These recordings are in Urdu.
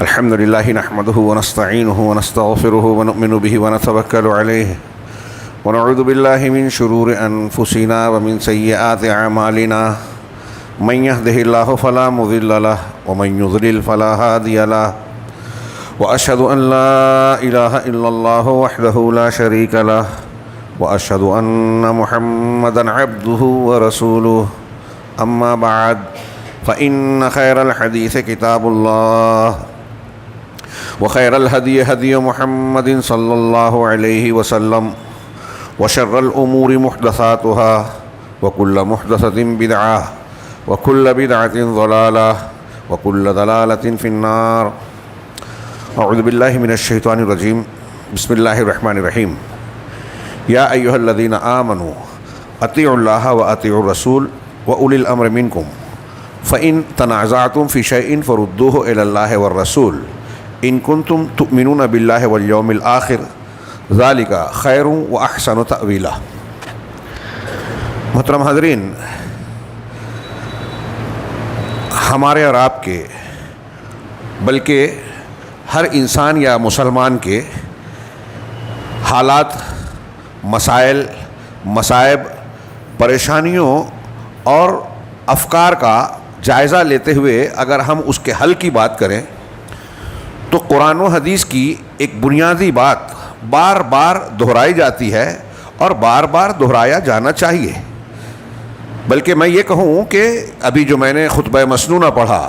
الحمد لله نحمده ونستعينه ونستغفره ونؤمن به ونتوكل عليه ونعوذ بالله من شرور أنفسنا ومن سيئات أعمالنا من يهده الله فلا مضل له ومن يضلل فلا هادي له وأشهد أن لا إله إلا الله وحده لا شريك له وأشهد أن محمدا عبده ورسوله أما بعد فإن خير الحديث كتاب الله وخير الهدي هدي محمد صلى الله عليه وسلم وشر الأمور محدثاتها وكل محدثة بدعة وكل بدعة ضلالة وكل ضلالة في النار. أعوذ بالله من الشيطان الرجيم. بسم الله الرحمن الرحيم. يا أيها الذين آمنوا أطيعوا الله وأطيعوا الرسول وأولي الأمر منكم فإن تنازعتم في شيء فردوه إلى الله والرسول إن كنتم تؤمنون بالله واليوم الآخر ذلك خير وأحسن تأويلا. محترم حاضرین، ہمارے اور آپ کے بلکہ ہر انسان یا مسلمان کے حالات، مسائل، مصائب، پریشانیوں اور افکار کا جائزہ لیتے ہوئے اگر ہم اس کے حل کی بات کریں تو قرآن و حدیث کی ایک بنیادی بات بار بار دہرائی جاتی ہے اور بار بار دہرایا جانا چاہیے. بلکہ میں یہ کہوں کہ ابھی جو میں نے خطبہ مسنونہ پڑھا،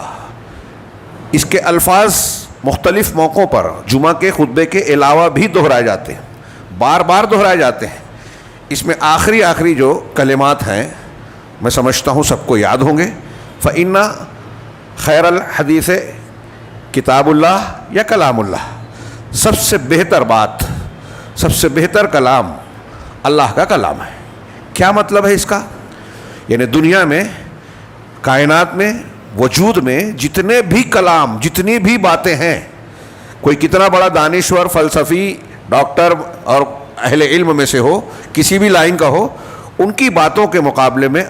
اس کے الفاظ مختلف موقعوں پر جمعہ کے خطبے کے علاوہ بھی دہرائے جاتے ہیں، بار بار دہرائے جاتے ہیں. اس میں آخری جو کلمات ہیں میں سمجھتا ہوں سب کو یاد ہوں گے. فإن خیر الحدیث کتاب اللہ یا کلام اللہ، سب سے بہتر بات، سب سے بہتر کلام اللہ کا کلام ہے. کیا مطلب ہے اس کا؟ یعنی دنیا میں، کائنات میں، وجود میں جتنے بھی کلام، جتنی بھی باتیں ہیں، کوئی کتنا بڑا دانشور، فلسفی، ڈاکٹر اور اہل علم میں سے ہو، کسی بھی لائن کا ہو، ان کی باتوں کے مقابلے میں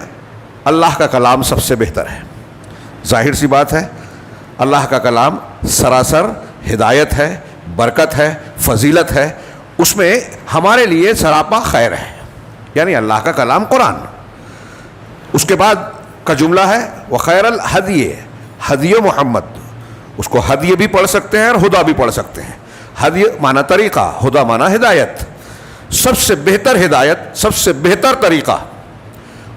اللہ کا کلام سب سے بہتر ہے. ظاہر سی بات ہے، اللہ کا کلام سراسر ہدایت ہے، برکت ہے، فضیلت ہے، اس میں ہمارے لیے سراپا خیر ہے. یعنی اللہ کا کلام قرآن. اس کے بعد کا جملہ ہے وخیر الہدی، ہدی محمد. اس کو ہدی بھی پڑھ سکتے ہیں اور ہدا بھی پڑھ سکتے ہیں. ہدی معنی طریقہ، ہدا معنی ہدایت. سب سے بہتر ہدایت، سب سے بہتر طریقہ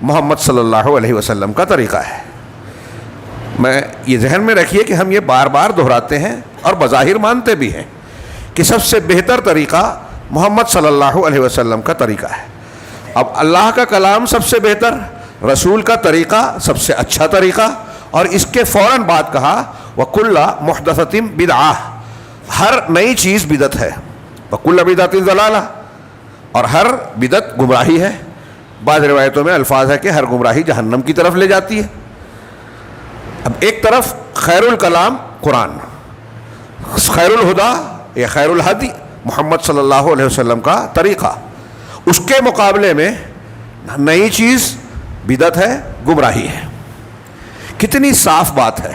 محمد صلی اللہ علیہ وسلم کا طریقہ ہے. میں یہ ذہن میں رکھیے کہ ہم یہ بار بار دہراتے ہیں اور بظاہر مانتے بھی ہیں کہ سب سے بہتر طریقہ محمد صلی اللہ علیہ وسلم کا طریقہ ہے. اب اللہ کا کلام سب سے بہتر، رسول کا طریقہ سب سے اچھا طریقہ، اور اس کے فوراً بعد کہا وَكُلَّ مُحْدَثَةٍ بِدْعَةٍ، ہر نئی چیز بدعت ہے. وَكُلَّ بِدْعَةٍ ضَلَالَةٍ، اور ہر بدعت گمراہی ہے. بعض روایتوں میں الفاظ ہے کہ ہر گمراہی جہنم کی طرف لے جاتی ہے. اب ایک طرف خیر الکلام قرآن، خیر الہدا یا خیر الہدی محمد صلی اللہ علیہ وسلم کا طریقہ، اس کے مقابلے میں نئی چیز بدعت ہے، گمراہی ہے. کتنی صاف بات ہے.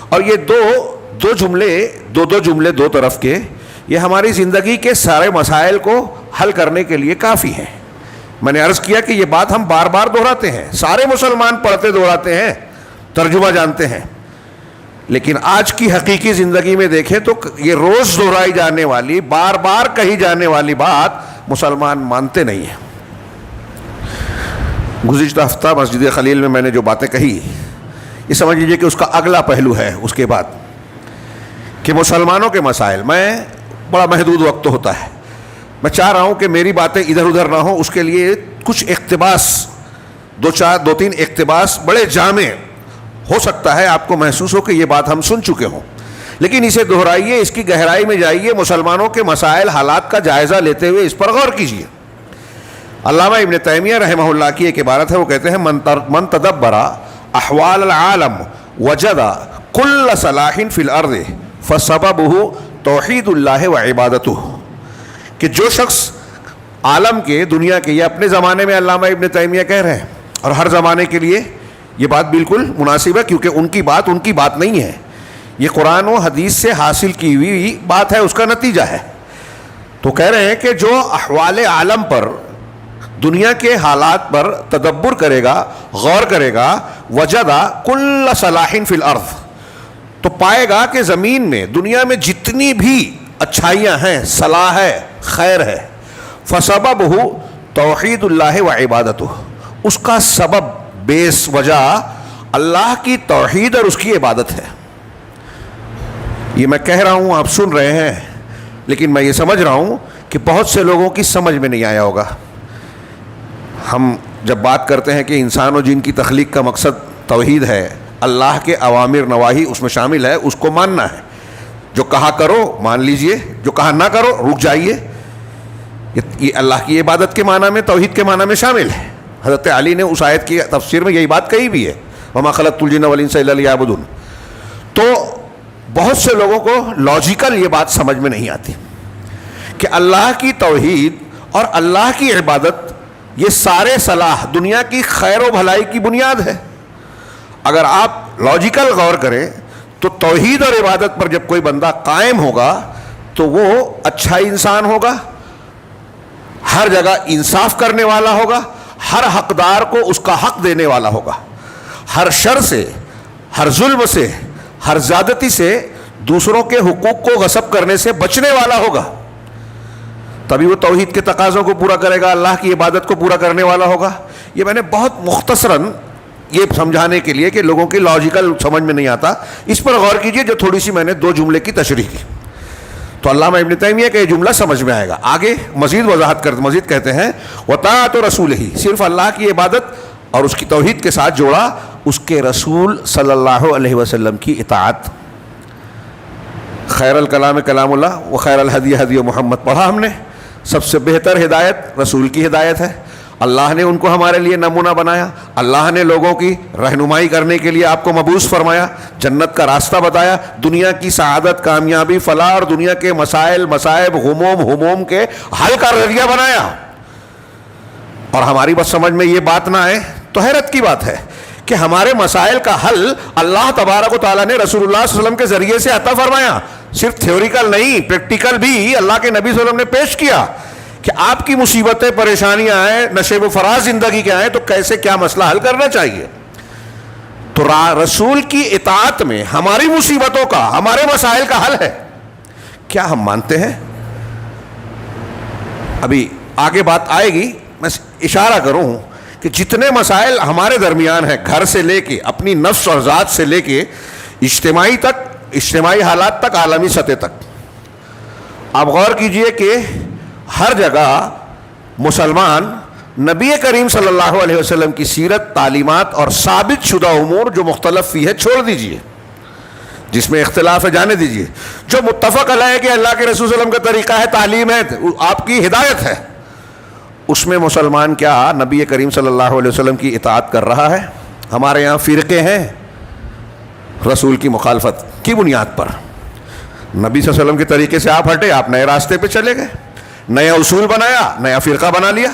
اور یہ دو جملے دو طرف کے، یہ ہماری زندگی کے سارے مسائل کو حل کرنے کے لیے کافی ہیں. میں نے عرض کیا کہ یہ بات ہم بار بار دہراتے ہیں، سارے مسلمان پڑھتے دہراتے ہیں، ترجمہ جانتے ہیں، لیکن آج کی حقیقی زندگی میں دیکھیں تو یہ روز دہرائی جانے والی، بار بار کہی جانے والی بات مسلمان مانتے نہیں ہیں. گزشتہ ہفتہ مسجد خلیل میں نے جو باتیں کہی، یہ سمجھ لیجیے کہ اس کا اگلا پہلو ہے اس کے بعد، کہ مسلمانوں کے مسائل میں بڑا محدود وقت ہوتا ہے. میں چاہ رہا ہوں کہ میری باتیں ادھر ادھر نہ ہوں، اس کے لیے کچھ اقتباس، دو تین اقتباس بڑے جامع، ہو سکتا ہے آپ کو محسوس ہو کہ یہ بات ہم سن چکے ہوں، لیکن اسے دہرائیے، اس کی گہرائی میں جائیے، مسلمانوں کے مسائل، حالات کا جائزہ لیتے ہوئے اس پر غور کیجیے. علامہ ابن تیمیہ رحمہ اللہ کی ایک عبارت ہے، وہ کہتے ہیں من تدبر احوال العالم وجد کل صلاح فی الارض فسببہ توحید اللہ وعبادتہ. کہ جو شخص عالم کے، دنیا کے، یہ اپنے زمانے میں علامہ ابن تیمیہ کہہ رہے ہیں، اور ہر زمانے کے لیے یہ بات بالکل مناسب ہے، کیونکہ ان کی بات نہیں ہے. یہ قرآن و حدیث سے حاصل کی ہوئی بات ہے، اس کا نتیجہ ہے. تو کہہ رہے ہیں کہ جو احوال عالم پر، دنیا کے حالات پر تدبر کرے گا، غور کرے گا، وجدہ کل صلاح فی الارض، تو پائے گا کہ زمین میں، دنیا میں جتنی بھی اچھائیاں ہیں، صلاح ہے، خیر ہے، فسببہ توحید اللہ و عبادتہ، اس کا سبب، بیس، وجہ اللہ کی توحید اور اس کی عبادت ہے. یہ میں کہہ رہا ہوں، آپ سن رہے ہیں، لیکن میں یہ سمجھ رہا ہوں کہ بہت سے لوگوں کی سمجھ میں نہیں آیا ہوگا. ہم جب بات کرتے ہیں کہ انسان و جن کی تخلیق کا مقصد توحید ہے، اللہ کے اوامر نواہی اس میں شامل ہے، اس کو ماننا ہے. جو کہا کرو مان لیجئے، جو کہا نہ کرو رک جائیے. یہ اللہ کی عبادت کے معنی میں، توحید کے معنی میں شامل ہے. حضرت علی نے اس آیت کی تفسیر میں یہی بات کہی بھی ہے، وما خلقت الجن والانس الا لیعبدون. تو بہت سے لوگوں کو لاجیکل یہ بات سمجھ میں نہیں آتی کہ اللہ کی توحید اور اللہ کی عبادت، یہ سارے صلاح، دنیا کی خیر و بھلائی کی بنیاد ہے. اگر آپ لاجیکل غور کریں تو توحید اور عبادت پر جب کوئی بندہ قائم ہوگا تو وہ اچھا انسان ہوگا، ہر جگہ انصاف کرنے والا ہوگا، ہر حقدار کو اس کا حق دینے والا ہوگا، ہر شر سے، ہر ظلم سے، ہر زیادتی سے، دوسروں کے حقوق کو غصب کرنے سے بچنے والا ہوگا. تبھی وہ توحید کے تقاضوں کو پورا کرے گا، اللہ کی عبادت کو پورا کرنے والا ہوگا. یہ میں نے بہت مختصراً یہ سمجھانے کے لیے کہ لوگوں کی لاجیکل سمجھ میں نہیں آتا، اس پر غور کیجئے جو تھوڑی سی میں نے 2 جملے کی تشریح کی، تو علامہ ابن تیمیہ کا یہ جملہ سمجھ میں آئے گا. آگے مزید وضاحت کرتے، مزید کہتے ہیں وطاعت رسولہ، صرف اللہ کی عبادت اور اس کی توحید کے ساتھ جوڑا اس کے رسول صلی اللہ علیہ وسلم کی اطاعت. خیر الکلام کلام اللہ و خیر الہدی ہدی محمد پڑھا ہم نے. سب سے بہتر ہدایت رسول کی ہدایت ہے. اللہ نے ان کو ہمارے لیے نمونہ بنایا، اللہ نے لوگوں کی رہنمائی کرنے کے لیے آپ کو مبعوث فرمایا، جنت کا راستہ بتایا، دنیا کی سعادت، کامیابی، فلاح اور دنیا کے مسائل، مصائب، ہموم کے حل کا ذریعہ بنایا. اور ہماری بس سمجھ میں یہ بات نہ آئے تو حیرت کی بات ہے کہ ہمارے مسائل کا حل اللہ تبارک و تعالیٰ نے رسول اللہ صلی اللہ علیہ وسلم کے ذریعے سے عطا فرمایا. صرف تھیوریکل نہیں، پریکٹیکل بھی اللہ کے نبی صلی اللہ علیہ وسلم نے پیش کیا کہ آپ کی مصیبتیں، پریشانیاں آئیں، نشیب و فراز زندگی کے آئیں تو کیسے کیا مسئلہ حل کرنا چاہیے. تو رسول کی اطاعت میں ہماری مصیبتوں کا، ہمارے مسائل کا حل ہے. کیا ہم مانتے ہیں؟ ابھی آگے بات آئے گی، میں اشارہ کروں کہ جتنے مسائل ہمارے درمیان ہیں، گھر سے لے کے، اپنی نفس اور ذات سے لے کے اجتماعی تک، اجتماعی حالات تک، عالمی سطح تک، آپ غور کیجئے کہ ہر جگہ مسلمان نبی کریم صلی اللہ علیہ وسلم کی سیرت، تعلیمات اور ثابت شدہ امور جو مختلف فی ہے چھوڑ دیجئے، جس میں اختلاف ہے جانے دیجئے. جو متفق علیہ ہے کہ اللہ کے رسول صلی اللہ علیہ وسلم کا طریقہ ہے، تعلیم ہے، آپ کی ہدایت ہے، اس میں مسلمان کیا نبی کریم صلی اللہ علیہ وسلم کی اطاعت کر رہا ہے؟ ہمارے یہاں فرقے ہیں رسول کی مخالفت کی بنیاد پر. نبی صلی اللہ علیہ وسلم کے طریقے سے آپ ہٹے، آپ نئے راستے پہ چلے گئے، نیا اصول بنایا، نیا فرقہ بنا لیا.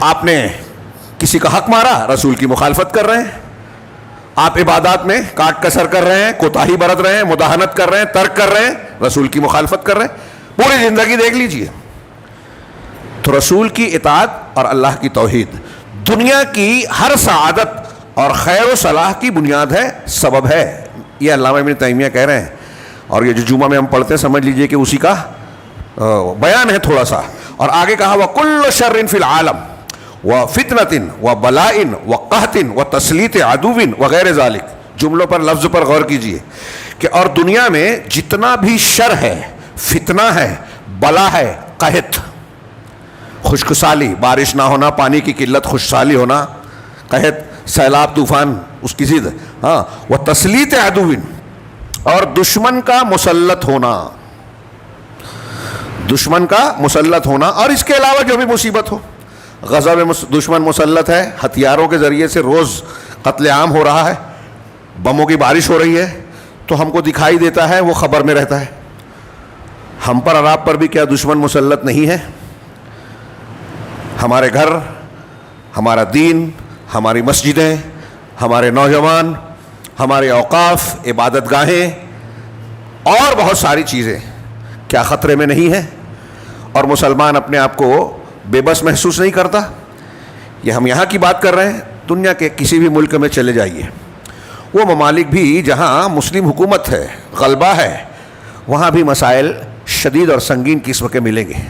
آپ نے کسی کا حق مارا، رسول کی مخالفت کر رہے ہیں. آپ عبادات میں کاٹ کسر کر رہے ہیں، کوتاہی برت رہے ہیں، مداہنت کر رہے ہیں، ترک کر رہے ہیں، رسول کی مخالفت کر رہے ہیں. پوری زندگی دیکھ لیجئے. تو رسول کی اطاعت اور اللہ کی توحید دنیا کی ہر سعادت اور خیر و صلاح کی بنیاد ہے، سبب ہے. یہ علامہ ابن تیمیہ کہہ رہے ہیں، اور یہ جو جمعہ میں ہم پڑھتے ہیں سمجھ لیجئے کہ اسی کا بیان ہے تھوڑا سا. اور آگے کہا وَكُلُّ شَرٍ فِي الْعَالَمِ وَفِتْنَةٍ وَبَلَاءٍ وَقَحْطٍ وَتَسْلِيطِ عَدُوٍ وغیر ذالک. جملوں پر، لفظ پر غور کیجئے کہ اور دنیا میں جتنا بھی شر ہے، فتنہ ہے، بلا ہے، قحط، خشک سالی، بارش نہ ہونا، پانی کی قلت، خشک سالی ہونا، قحط، سیلاب، طوفان، اس کی ضد، ہاں، وَتَسْلِيطِ عَدُوٍ، اور دشمن کا مسلط ہونا، دشمن کا مسلط ہونا، اور اس کے علاوہ جو بھی مصیبت ہو. غزہ میں دشمن مسلط ہے، ہتھیاروں کے ذریعے سے روز قتل عام ہو رہا ہے، بموں کی بارش ہو رہی ہے، تو ہم کو دکھائی دیتا ہے، وہ خبر میں رہتا ہے. ہم پر اور آپ پر بھی کیا دشمن مسلط نہیں ہے؟ ہمارے گھر، ہمارا دین، ہماری مسجدیں، ہمارے نوجوان، ہمارے اوقاف، عبادت گاہیں اور بہت ساری چیزیں کیا خطرے میں نہیں ہیں؟ اور مسلمان اپنے آپ کو بے بس محسوس نہیں کرتا؟ یہ ہم یہاں کی بات کر رہے ہیں، دنیا کے کسی بھی ملک میں چلے جائیے، وہ ممالک بھی جہاں مسلم حکومت ہے، غلبہ ہے، وہاں بھی مسائل شدید اور سنگین قسم کے ملیں گے۔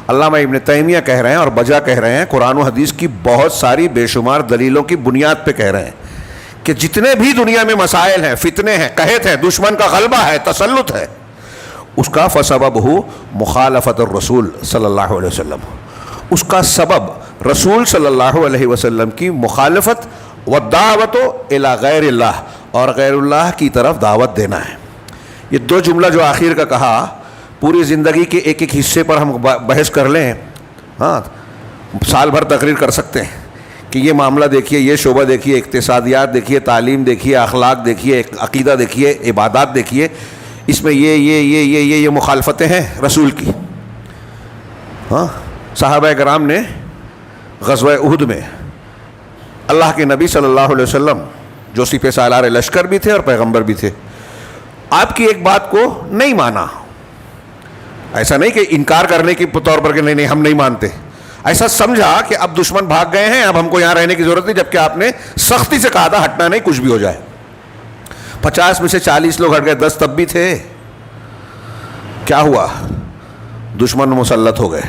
علامہ ابن تیمیہ کہہ رہے ہیں اور بجا کہہ رہے ہیں، قرآن و حدیث کی بہت ساری بے شمار دلیلوں کی بنیاد پہ کہہ رہے ہیں کہ جتنے بھی دنیا میں مسائل ہیں، فتنے ہیں، قحط ہیں، دشمن کا غلبہ ہے، تسلط ہے، اس کا فسببہ مخالفت الرسول صلی اللہ علیہ وسلم، اس کا سبب رسول صلی اللہ علیہ وسلم کی مخالفت والدعوت الی غیر اللہ، اور غیر اللہ کی طرف دعوت دینا ہے۔ یہ دو جملہ جو آخر کا کہا، پوری زندگی کے ایک ایک حصے پر ہم بحث کر لیں، ہاں سال بھر تقریر کر سکتے ہیں کہ یہ معاملہ دیکھیے، یہ شعبہ دیکھیے، اقتصادیات دیکھیے، تعلیم دیکھیے، اخلاق دیکھیے، عقیدہ دیکھیے، عبادات دیکھیے، اس میں یہ مخالفتیں ہیں رسول کی۔ ہاں صحابہ کرام نے غزوہ احد میں اللہ کے نبی صلی اللہ علیہ وسلم جو سپہ سالار لشکر بھی تھے اور پیغمبر بھی تھے، آپ کی ایک بات کو نہیں مانا۔ ایسا نہیں کہ انکار کرنے کے طور پر کہ نہیں ہم نہیں مانتے، ایسا سمجھا کہ اب دشمن بھاگ گئے ہیں، اب ہم کو یہاں رہنے کی ضرورت نہیں، جبکہ آپ نے سختی سے کہا تھا ہٹنا نہیں، کچھ بھی ہو جائے۔ 50 میں سے 40 لوگ ہٹ گئے، 10 تب بھی تھے۔ کیا ہوا؟ دشمن مسلط ہو گئے،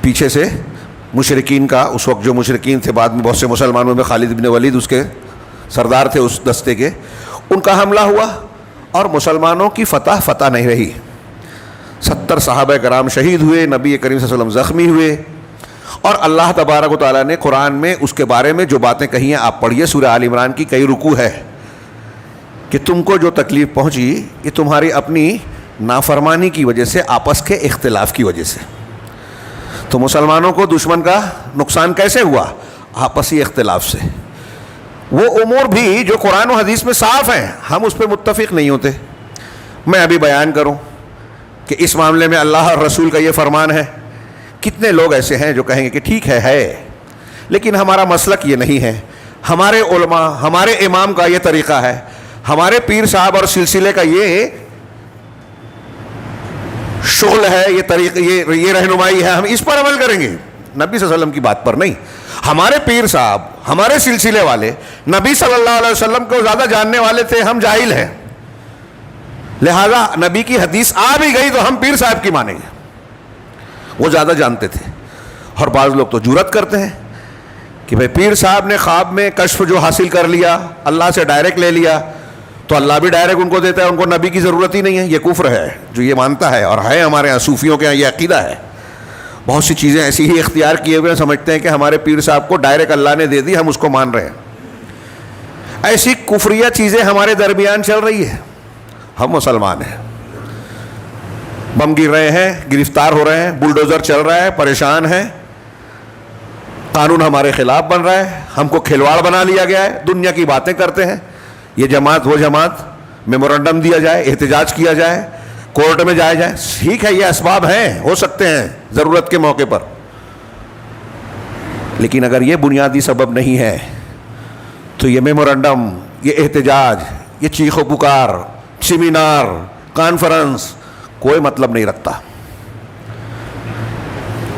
پیچھے سے مشرکین کا، اس وقت جو مشرکین تھے، بعد میں بہت سے مسلمانوں میں خالد بن ولید اس کے سردار تھے اس دستے کے، ان کا حملہ ہوا اور مسلمانوں کی فتح نہیں رہی۔ 70 صحابہ کرام شہید ہوئے، نبی کریم صلی اللہ علیہ وسلم زخمی ہوئے، اور اللہ تبارک و تعالیٰ نے قرآن میں اس کے بارے میں جو باتیں کہی ہیں آپ پڑھیے، سورہ آل عمران کی کئی رکوع ہے کہ تم کو جو تکلیف پہنچی یہ تمہاری اپنی نافرمانی کی وجہ سے، آپس کے اختلاف کی وجہ سے۔ تو مسلمانوں کو دشمن کا نقصان کیسے ہوا؟ آپسی اختلاف سے۔ وہ امور بھی جو قرآن و حدیث میں صاف ہیں، ہم اس پہ متفق نہیں ہوتے۔ میں ابھی بیان کروں کہ اس معاملے میں اللہ اور رسول کا یہ فرمان ہے، کتنے لوگ ایسے ہیں جو کہیں گے کہ ٹھیک ہے، لیکن ہمارا مسلک یہ نہیں ہے، ہمارے علماء، ہمارے امام کا یہ طریقہ ہے، ہمارے پیر صاحب اور سلسلے کا یہ شغل ہے، یہ طریقہ، یہ رہنمائی ہے، ہم اس پر عمل کریں گے، نبی صلی اللہ علیہ وسلم کی بات پر نہیں۔ ہمارے پیر صاحب، ہمارے سلسلے والے نبی صلی اللہ علیہ وسلم کو زیادہ جاننے والے تھے، ہم جاہل ہیں، لہذا نبی کی حدیث آ بھی گئی تو ہم پیر صاحب کی مانیں گے، وہ زیادہ جانتے تھے۔ اور بعض لوگ تو جرأت کرتے ہیں کہ بھئی پیر صاحب نے خواب میں کشف جو حاصل کر لیا، اللہ سے ڈائریکٹ لے لیا، تو اللہ بھی ڈائریکٹ ان کو دیتا ہے، ان کو نبی کی ضرورت ہی نہیں ہے۔ یہ کفر ہے جو یہ مانتا ہے، اور ہے ہمارے یہاں صوفیوں کے یہاں یہ عقیدہ ہے۔ بہت سی چیزیں ایسی ہی اختیار کیے ہوئے سمجھتے ہیں کہ ہمارے پیر صاحب کو ڈائریکٹ اللہ نے دے دی، ہم اس کو مان رہے ہیں۔ ایسی کفریہ چیزیں ہمارے درمیان چل رہی ہے۔ ہم مسلمان ہیں، بم گر رہے ہیں، گرفتار ہو رہے ہیں، بلڈوزر چل رہا ہے، پریشان ہیں، قانون ہمارے خلاف بن رہا ہے، ہم کو کھلواڑ بنا لیا گیا ہے، دنیا کی باتیں کرتے ہیں، یہ جماعت وہ جماعت، میمورنڈم دیا جائے، احتجاج کیا جائے، کورٹ میں جایا جائے، ٹھیک ہے یہ اسباب ہیں، ہو سکتے ہیں ضرورت کے موقع پر، لیکن اگر یہ بنیادی سبب نہیں ہے تو یہ میمورنڈم، یہ احتجاج، یہ چیخ و پکار، سیمینار، کانفرنس کوئی مطلب نہیں رکھتا۔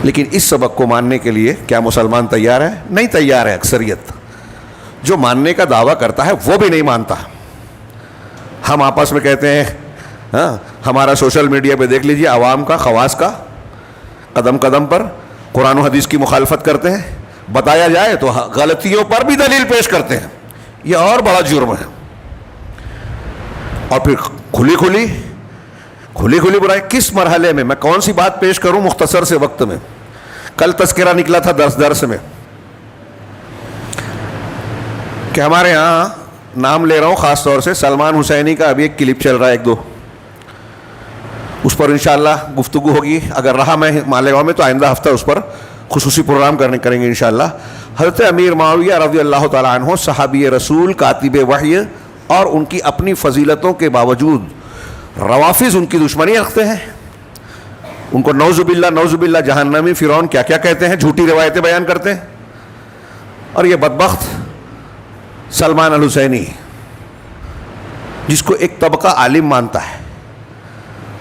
لیکن اس سبق کو ماننے کے لیے کیا مسلمان تیار ہے؟ نہیں تیار ہے۔ اکثریت جو ماننے کا دعویٰ کرتا ہے وہ بھی نہیں مانتا۔ ہم آپس میں کہتے ہیں، ہاں ہمارا سوشل میڈیا پہ دیکھ لیجئے، عوام کا، خواص کا، قدم قدم پر قرآن و حدیث کی مخالفت کرتے ہیں، بتایا جائے تو غلطیوں پر بھی دلیل پیش کرتے ہیں، یہ اور بڑا جرم ہے۔ اور پھر کھلی کھلی برائی کس مرحلے میں، میں کون سی بات پیش کروں مختصر سے وقت میں۔ کل تذکرہ نکلا تھا درس میں کہ ہمارے ہاں، نام لے رہا ہوں خاص طور سے، سلمان حسینی کا ابھی ایک کلپ چل رہا ہے، 1-2، اس پر انشاءاللہ گفتگو ہوگی، اگر رہا میں مالیگاؤں میں تو آئندہ ہفتہ اس پر خصوصی پروگرام کریں گے انشاءاللہ۔ حضرت امیر معاویہ رضی اللہ تعالیٰ عنہ، صحابی رسول، کاتب وحی، اور ان کی اپنی فضیلتوں کے باوجود روافظ ان کی دشمنی رکھتے ہیں، ان کو نعوذ باللہ جہنمی فرعون کیا کیا کہتے ہیں، جھوٹی روایتیں بیان کرتے ہیں۔ اور یہ بدبخت سلمان الحسینی جس کو ایک طبقہ عالم مانتا ہے,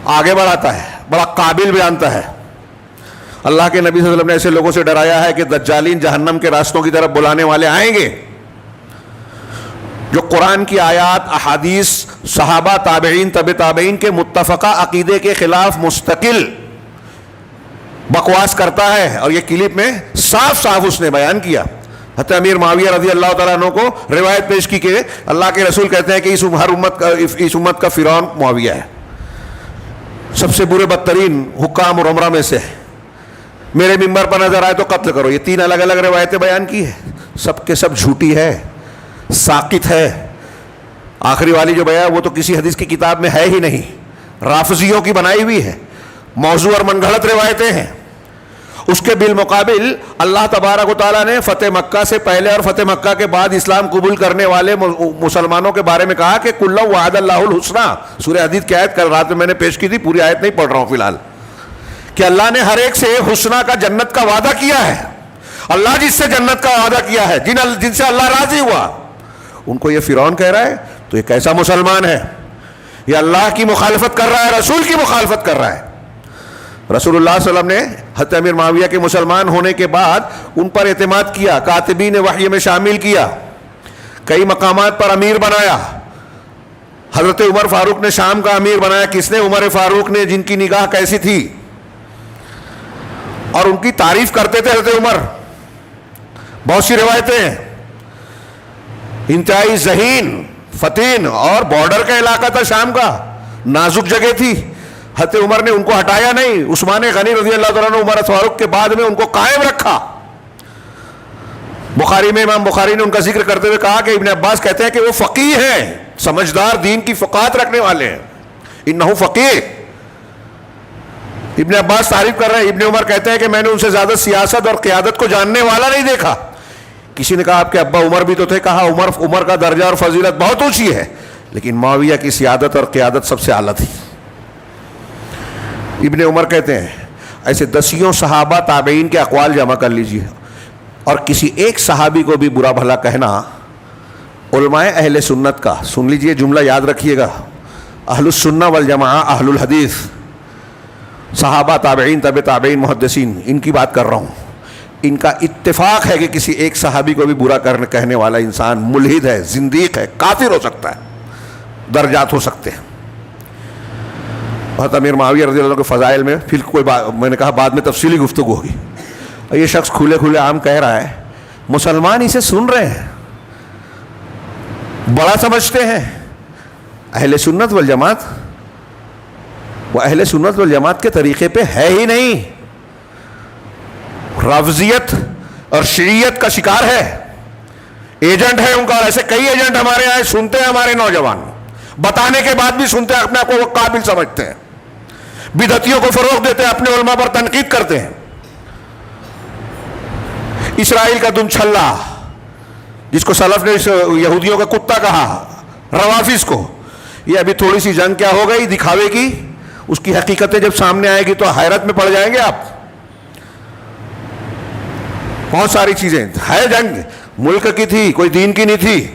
آگے بڑھاتا ہے, بڑا قابل بھی جانتا ہے. اللہ کے نبی صلی اللہ علیہ وسلم نے ایسے لوگوں سے ڈرایا ہے کہ دجالین جہنم کے راستوں کی طرف بلانے والے آئیں گے, جو قرآن کی آیات, احادیث, صحابہ, تابعین, طب تابعین کے متفقہ عقیدے کے خلاف مستقل بکواس کرتا ہے. اور یہ کلپ میں صاف صاف اس نے بیان کیا. حضرت امیر معاویہ رضی اللہ تعالیٰ عنہ کو روایت پیش کی کہ اللہ کے رسول کہتے ہیں کہ اس امت کا فرعون معاویہ ہے, سب سے برے بدترین حکام اور عمرہ میں سے, میرے ممبر پر نظر آئے تو قتل کرو. یہ 3 الگ الگ روایتیں بیان کی ہے, سب کے سب جھوٹی ہے, ساقط ہے. آخری والی جو بیان وہ تو کسی حدیث کی کتاب میں ہے ہی نہیں, رافضیوں کی بنائی ہوئی ہے, موضوع اور من گھڑت روایتیں ہیں. اس کے بالمقابل اللہ تبارک و تعالیٰ نے فتح مکہ سے پہلے اور فتح مکہ کے بعد اسلام قبول کرنے والے مسلمانوں کے بارے میں کہا کہ کل وعد اللہ الحسنی. سورہ حدید کی آیت کل رات میں نے پیش کی تھی, پوری آیت نہیں پڑھ رہا ہوں فی الحال, کہ اللہ نے ہر ایک سے حسنہ کا, جنت کا وعدہ کیا ہے. اللہ جس سے جنت کا وعدہ کیا ہے, جن سے اللہ راضی ہوا, ان کو یہ فرعون کہہ رہا ہے, تو یہ کیسا مسلمان ہے؟ یہ اللہ کی مخالفت کر رہا ہے, رسول کی مخالفت کر رہا ہے. رسول اللہ صلی اللہ علیہ وسلم نے حضرت امیر معاویہ کے مسلمان ہونے کے بعد ان پر اعتماد کیا, کاتبین وحی میں شامل کیا, کئی مقامات پر امیر بنایا. حضرت عمر فاروق نے شام کا امیر بنایا. کس نے؟ عمر فاروق نے, جن کی نگاہ کیسی تھی, اور ان کی تعریف کرتے تھے حضرت عمر. بہت سی روایتیں ہیں. انتہائی ذہین, فتین, اور بارڈر کا علاقہ تھا شام کا, نازک جگہ تھی. حضرت عمر نے ان کو ہٹایا نہیں. عثمان غنی رضی اللہ تعالیٰ عنہ عمر فاروق کے بعد میں ان کو قائم رکھا. بخاری میں امام بخاری نے ان کا ذکر کرتے ہوئے کہا کہ ابن عباس کہتے ہیں کہ وہ فقیہ ہیں, سمجھدار, دین کی فقاہت رکھنے والے ہیں. انہو فقیہ. ابن عباس تعریف کر رہے ہیں. ابن عمر کہتے ہیں کہ میں نے ان سے زیادہ سیاست اور قیادت کو جاننے والا نہیں دیکھا. کسی نے کہا آپ کے ابا عمر بھی تو تھے. کہا عمر کا درجہ اور فضیلت بہت اونچی ہے, لیکن معاویہ کی سیادت اور قیادت سب سے اعلیٰ تھی. ابن عمر کہتے ہیں ایسے دسیوں صحابہ تابعین کے اقوال جمع کر لیجیے, اور کسی ایک صحابی کو بھی برا بھلا کہنا علماء اہل سنت کا, سن لیجیے جملہ یاد رکھیے گا, اہل السنہ والجماعہ, اہل الحدیث, صحابہ, تابعین, طب تابعین, محدثین, ان کی بات کر رہا ہوں. ان کا اتفاق ہے کہ کسی ایک صحابی کو بھی برا کہنے والا انسان ملحد ہے, زندیق ہے, کافر ہو سکتا ہے, درجات ہو سکتے ہیں. حضرت امیر معاویہ رضی اللہ عنہ کے فضائل میں پھر کوئی میں نے کہا بعد میں تفصیلی گفتگو ہوگی. یہ شخص کھلے کھلے عام کہہ رہا ہے, مسلمان اسے سن رہے ہیں, بڑا سمجھتے ہیں. اہل سنت والجماعت, وہ اہل سنت والجماعت کے طریقے پہ ہے ہی نہیں, رافضیت اور شیعیت کا شکار ہے, ایجنٹ ہے ان کا. ایسے کئی ایجنٹ ہمارے آئے, سنتے ہیں ہمارے نوجوان, بتانے کے بعد بھی سنتے ہیں, اپنے آپ کو وہ قابل سمجھتے ہیں, بدعتیوں کو فروغ دیتے ہیں, اپنے علماء پر تنقید کرتے ہیں. اسرائیل کا دم چھلا, جس کو سلف نے یہودیوں کا کتا کہا, روافظ کو, یہ ابھی تھوڑی سی جنگ کیا ہو گئی دکھاوے کی, اس کی حقیقتیں جب سامنے آئے گی تو حیرت میں پڑ جائیں گے آپ. بہت ساری چیزیں ہے, جنگ ملک کی تھی, کوئی دین کی نہیں تھی.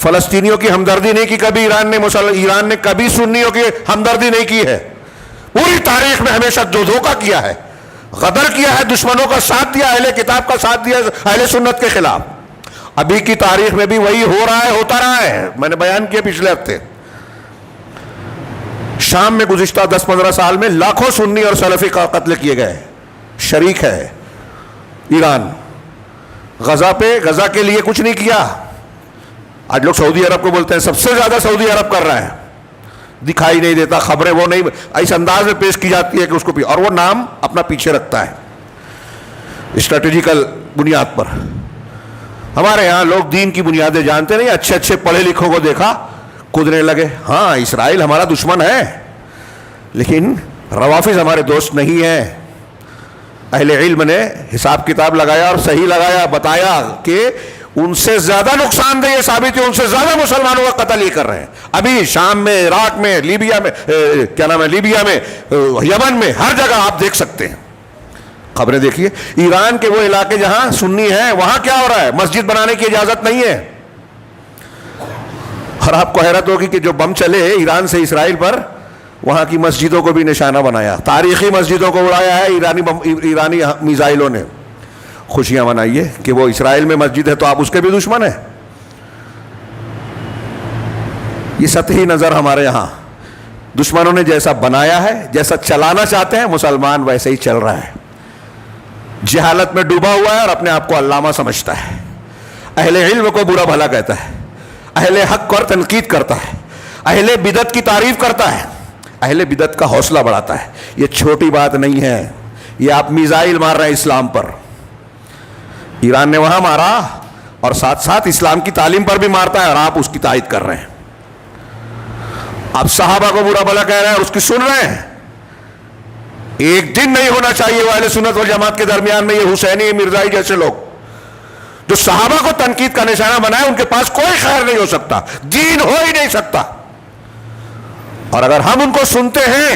فلسطینیوں کی ہمدردی نہیں کی کبھی ایران نے کبھی سنیوں کی ہمدردی نہیں کی ہے. پوری تاریخ میں ہمیشہ جو دھوکہ کیا ہے, غدر کیا ہے, دشمنوں کا ساتھ دیا, اہل کتاب کا ساتھ دیا اہل سنت کے خلاف. ابھی کی تاریخ میں بھی وہی ہو رہا ہے, ہوتا رہا ہے. میں نے بیان کیا پچھلے ہفتے, شام میں گزشتہ 10-15 سال میں لاکھوں سنی اور سلفی کا قتل کیے گئے. شریک ہے ایران. غزہ کے لیے کچھ نہیں کیا. آج لوگ سعودی عرب کو بولتے ہیں, سب سے زیادہ سعودی عرب کر رہا ہے. دکھائی نہیں دیتا, خبریں وہ نہیں اس انداز میں پیش کی جاتی ہے کہ اس کو بھی, اور وہ نام اپنا پیچھے رکھتا ہے اسٹریٹجیکل بنیاد پر. ہمارے ہاں لوگ دین کی بنیادیں جانتے نہیں, اچھے اچھے پڑھے لکھوں کو دیکھا کودنے لگے. ہاں اسرائیل ہمارا دشمن ہے, لیکن روافظ ہمارے دوست نہیں ہیں. اہل علم نے حساب کتاب لگایا اور صحیح لگایا, بتایا کہ ان سے زیادہ نقصان دہ یہ ثابت ہے, ان سے زیادہ مسلمانوں کا قتل یہ کر رہے ہیں. ابھی شام میں, عراق میں, لیبیا میں, لیبیا میں, یمن میں, ہر جگہ آپ دیکھ سکتے ہیں. خبریں دیکھیے. ایران کے وہ علاقے جہاں سنی ہیں وہاں کیا ہو رہا ہے, مسجد بنانے کی اجازت نہیں ہے. اور آپ کو حیرت ہوگی کہ جو بم چلے ایران سے اسرائیل پر، وہاں کی مسجدوں کو بھی نشانہ بنایا، تاریخی مسجدوں کو اڑایا ہے ایرانی میزائلوں نے۔ خوشیاں منائیے کہ وہ اسرائیل میں مسجد ہے تو آپ اس کے بھی دشمن ہیں۔ یہ سطحی نظر ہمارے یہاں، دشمنوں نے جیسا بنایا ہے، جیسا چلانا چاہتے ہیں، مسلمان ویسے ہی چل رہا ہے، جہالت میں ڈوبا ہوا ہے اور اپنے آپ کو علامہ سمجھتا ہے، اہل علم کو برا بھلا کہتا ہے، اہل حق اور تنقید کرتا ہے، اہل بدعت کی تعریف کرتا ہے، اہل بدعت کا حوصلہ بڑھاتا ہے۔ یہ چھوٹی بات نہیں ہے، یہ آپ میزائل مار رہے ہیں اسلام پر، ایران نے وہاں مارا اور ساتھ ساتھ اسلام کی تعلیم پر بھی مارتا ہے، اور آپ اس کی تائید کر رہے ہیں۔ آپ صحابہ کو برا بھلا کہہ رہے ہیں اور اس کی سن رہے ہیں۔ ایک دن نہیں ہونا چاہیے وہ اہل سنت والجماعت کے درمیان میں یہ حسینی مرزائی جیسے لوگ جو صحابہ کو تنقید کا نشانہ بنائے، ان کے پاس کوئی خیر نہیں ہو سکتا، دین ہو ہی نہیں سکتا۔ اور اگر ہم ان کو سنتے ہیں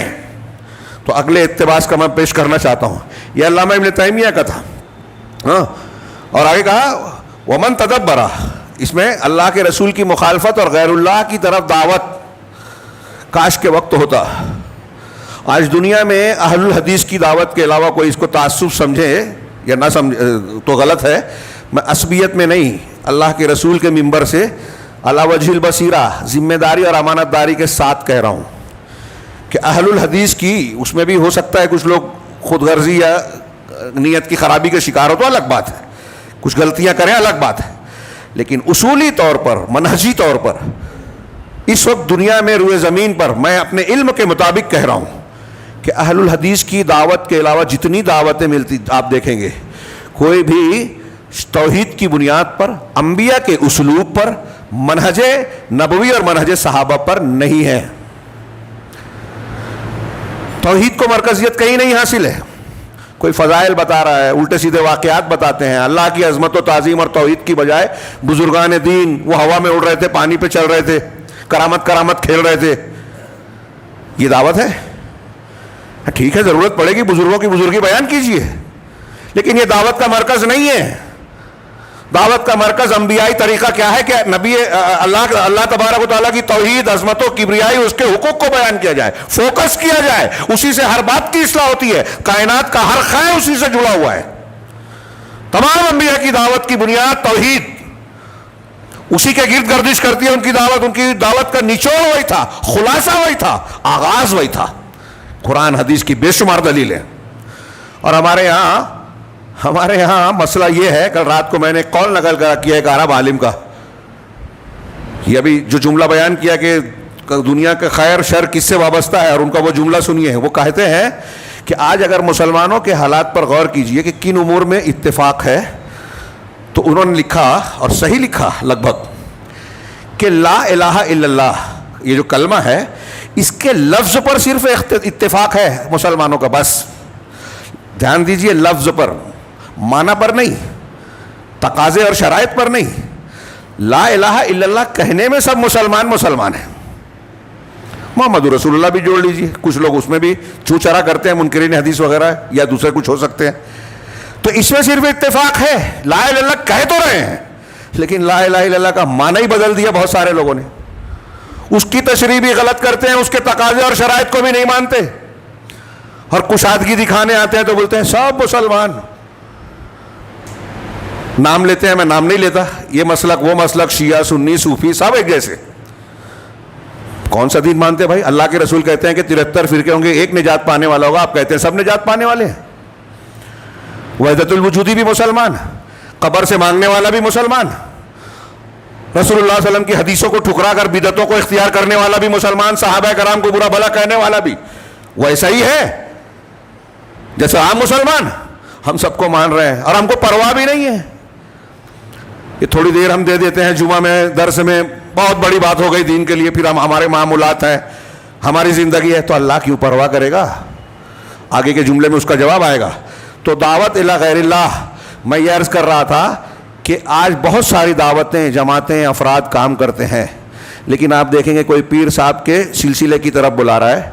تو اگلے اقتباس کا میں پیش کرنا چاہتا ہوں، یہ علامہ ابن تیمیہ کا تھا، اور آگے کہا ومن تدبر، اس میں اللہ کے رسول کی مخالفت اور غیر اللہ کی طرف دعوت، کاش کے وقت ہوتا۔ آج دنیا میں اہل الحدیث کی دعوت کے علاوہ کوئی اس کو تعصب سمجھے یا نہ سمجھے تو غلط ہے۔ میں عصبیت میں نہیں، اللہ کے رسول کے منبر سے علی وجہ البصیرہ، ذمہ داری اور امانت داری کے ساتھ کہہ رہا ہوں کہ اہل الحدیث کی، اس میں بھی ہو سکتا ہے کچھ لوگ خود غرضی یا نیت کی خرابی کے شکار ہو تو الگ بات ہے، کچھ غلطیاں کریں الگ بات ہے، لیکن اصولی طور پر، منہجی طور پر اس وقت دنیا میں روئے زمین پر میں اپنے علم کے مطابق کہہ رہا ہوں کہ اہل الحدیث کی دعوت کے علاوہ جتنی دعوتیں ملتی آپ دیکھیں گے، کوئی بھی توحید کی بنیاد پر، انبیاء کے اسلوب پر، منہج نبوی اور منہج صحابہ پر نہیں ہے۔ توحید کو مرکزیت کہیں نہیں حاصل ہے، کوئی فضائل بتا رہا ہے، الٹے سیدھے واقعات بتاتے ہیں، اللہ کی عظمت و تعظیم اور توحید کی بجائے بزرگان دین وہ ہوا میں اڑ رہے تھے، پانی پہ چل رہے تھے، کرامت کھیل رہے تھے، یہ دعوت ہے؟ ٹھیک ہے، ضرورت پڑے گی بزرگوں کی بزرگی بیان کیجئے، لیکن یہ دعوت کا مرکز نہیں ہے۔ دعوت کا مرکز انبیائی طریقہ کیا ہے کہ نبی اللہ تبارک و تعالیٰ کی توحید، عظمت و کبریائی، اس کے حقوق کو بیان کیا جائے، فوکس کیا جائے، اسی سے ہر بات کی اصلاح ہوتی ہے، کائنات کا ہر خیر اسی سے جڑا ہوا ہے۔ تمام انبیاء کی دعوت کی بنیاد توحید، اسی کے گرد گردش کرتی ہے ان کی دعوت کا نچوڑ وہی تھا، خلاصہ وہی تھا، آغاز وہی تھا۔ قرآن حدیث کی بے شمار دلیلیں۔ اور ہمارے یہاں مسئلہ یہ ہے، کل رات کو میں نے قول نقل کیا ایک عرب عالم کا، یہ ابھی جو جملہ بیان کیا کہ دنیا کا خیر شر کس سے وابستہ ہے، اور ان کا وہ جملہ سنیے، وہ کہتے ہیں کہ آج اگر مسلمانوں کے حالات پر غور کیجئے کہ کن امور میں اتفاق ہے، تو انہوں نے لکھا، اور صحیح لکھا لگ بھگ، کہ لا الہ الا اللہ، یہ جو کلمہ ہے، اس کے لفظ پر صرف اتفاق ہے مسلمانوں کا، بس دھیان دیجئے، لفظ پر، معنی پر نہیں، تقاضے اور شرائط پر نہیں۔ لا الہ الا اللہ کہنے میں سب مسلمان ہیں، محمد رسول اللہ بھی جوڑ لیجئے، کچھ لوگ اس میں بھی چوچرا کرتے ہیں، منکرین حدیث وغیرہ یا دوسرے کچھ ہو سکتے ہیں، تو اس میں صرف اتفاق ہے، لا الہ الا اللہ کہہ تو رہے ہیں، لیکن لا الہ الا اللہ کا معنی ہی بدل دیا بہت سارے لوگوں نے، اس کی تشریح بھی غلط کرتے ہیں، اس کے تقاضے اور شرائط کو بھی نہیں مانتے، اور کشادگی دکھانے آتے ہیں تو بولتے ہیں سب مسلمان، نام لیتے ہیں، میں نام نہیں لیتا، یہ مسلک وہ مسلک، شیعہ سنی صوفی سب ایک جیسے، کون سا دین مانتے ہیں بھائی؟ اللہ کے رسول کہتے ہیں کہ 73 فرقے ہوں گے، ایک نجات پانے والا ہوگا، آپ کہتے ہیں سب نجات پانے والے ہیں۔ وحدت الوجودی بھی مسلمان، قبر سے مانگنے والا بھی مسلمان، رسول اللہ صلی اللہ علیہ وسلم کی حدیثوں کو ٹھکرا کر بدعتوں کو اختیار کرنے والا بھی مسلمان، صحابہ کرام کو برا بھلا کہنے والا بھی ویسا ہی ہے جیسا عام مسلمان، ہم سب کو مان رہے ہیں اور ہم کو پرواہ بھی نہیں ہے۔ یہ تھوڑی دیر ہم دے دیتے ہیں جمعہ میں درس میں، بہت بڑی بات ہو گئی دین کے لیے، پھر ہمارے معاملات ہیں، ہماری زندگی ہے، تو اللہ کیوں پرواہ کرے گا؟ آگے کے جملے میں اس کا جواب آئے گا۔ تو دعوت الی غیر اللہ، میں یہ عرض کر رہا تھا کہ آج بہت ساری دعوتیں، جماعتیں، افراد کام کرتے ہیں، لیکن آپ دیکھیں گے کوئی پیر صاحب کے سلسلے کی طرف بلا رہا ہے،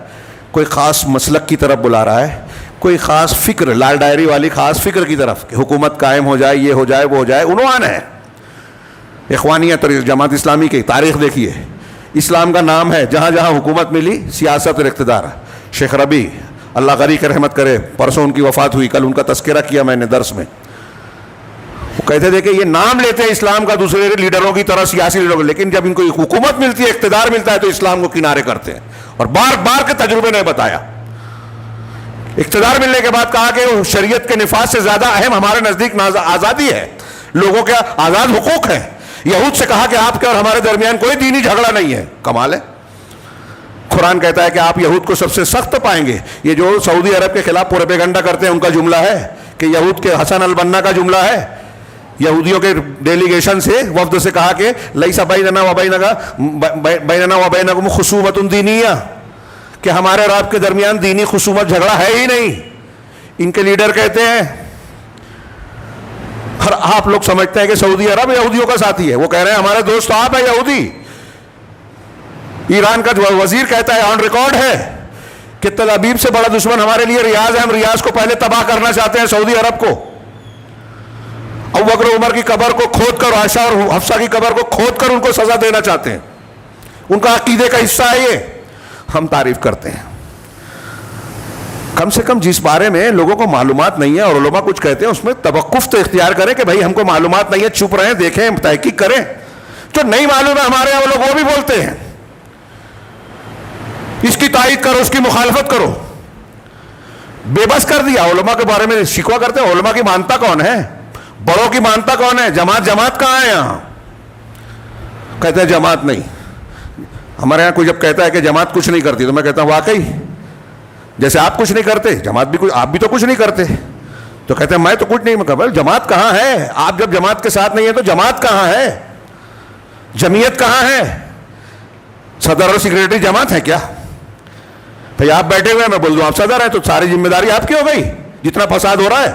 کوئی خاص مسلک کی طرف بلا رہا ہے، کوئی خاص فکر، لال ڈائری والی خاص فکر کی طرف کہ حکومت قائم ہو جائے، یہ ہو جائے، وہ ہو جائے، عنوان ہے۔ اخوانیت اور جماعت اسلامی کی تاریخ دیکھیے، اسلام کا نام ہے. جہاں جہاں حکومت ملی سیاست اور اقتدار. شیخ ربی اللہ غری کی رحمت کرے, پرسوں ان کی وفات ہوئی, کل ان کا تذکرہ کیا میں نے درس میں. وہ کہتے تھے کہ یہ نام لیتے ہیں اسلام کا دوسرے لیڈروں کی طرح, سیاسی لیڈروں, لیکن جب ان کو حکومت ملتی ہے, اقتدار ملتا ہے, تو اسلام کو کنارے کرتے ہیں. اور بار بار کے تجربے نے بتایا. اقتدار ملنے کے بعد کہا کہ شریعت کے نفاذ سے زیادہ اہم ہمارے نزدیک آزادی ہے, لوگوں کے آزاد حقوق ہیں. یہود سے کہا کہ آپ کے اور ہمارے درمیان کوئی دینی جھگڑا نہیں ہے. کمال ہے. قرآن کہتا ہے کہ آپ یہود کو سب سے سخت پائیں گے. یہ جو سعودی عرب کے خلاف پروپیگنڈا کرتے ہیں ان کا جملہ ہے, کہ یہود کے حسن البنا کا جملہ ہے. یہودیوں کے ڈیلیگیشن سے, وفد سے کہا کہ لیس بیننا و بینکم خصومۃ دینیہ, کہ ہمارے اور آپ کے درمیان دینی خصومت جھگڑا ہے ہی نہیں. ان کے لیڈر کہتے ہیں, اور آپ لوگ سمجھتے ہیں کہ سعودی عرب یہودیوں کا ساتھی ہے. وہ کہہ رہے ہیں ہمارے دوست آپ ہیں یہودی. ایران کا وزیر کہتا ہے, آن ریکارڈ ہے, کہ تل ابیب سے بڑا دشمن ہمارے لیے ریاض ہے. ہم ریاض کو پہلے تباہ کرنا چاہتے ہیں, سعودی عرب کو. ابو بکر عمر کی قبر کو کھود کر, عائشہ اور حفصہ کی قبر کو کھود کر ان کو سزا دینا چاہتے ہیں. ان کا عقیدے کا حصہ ہے یہ. ہم تعریف کرتے ہیں. کم سے کم جس بارے میں لوگوں کو معلومات نہیں ہے اور علماء کچھ کہتے ہیں, اس میں توقف تو اختیار کریں کہ بھائی ہم کو معلومات نہیں ہے, چپ رہیں, دیکھیں, تحقیق کریں. جو نہیں معلوم ہے ہمارے یہاں وہ لوگ وہ بھی بولتے ہیں. اس کی تائید کرو, اس کی مخالفت کرو. بے بس کر دیا. علماء کے بارے میں شکوہ کرتے ہیں, علماء کی مانتا کون ہے, بڑوں کی مانتا کون ہے, جماعت کہاں ہے یہاں. کہتے ہیں جماعت نہیں. ہمارے یہاں کوئی جب کہتا ہے کہ جماعت کچھ نہیں کرتی, تو میں کہتا ہوں واقعی جیسے آپ کچھ نہیں کرتے, جماعت بھی آپ بھی تو کچھ نہیں کرتے. تو کہتے ہیں میں تو کچھ نہیں. میں کہا جماعت کہاں ہے, آپ جب جماعت کے ساتھ نہیں ہے تو جماعت کہاں ہے, جمعیت کہاں ہے, صدر اور سیکریٹری جماعت ہے کیا؟ بھئی آپ بیٹھے ہوئے ہیں, میں بول دوں آپ صدر ہیں, تو ساری ذمہ داری آپ کی ہو گئی. جتنا فساد ہو رہا ہے,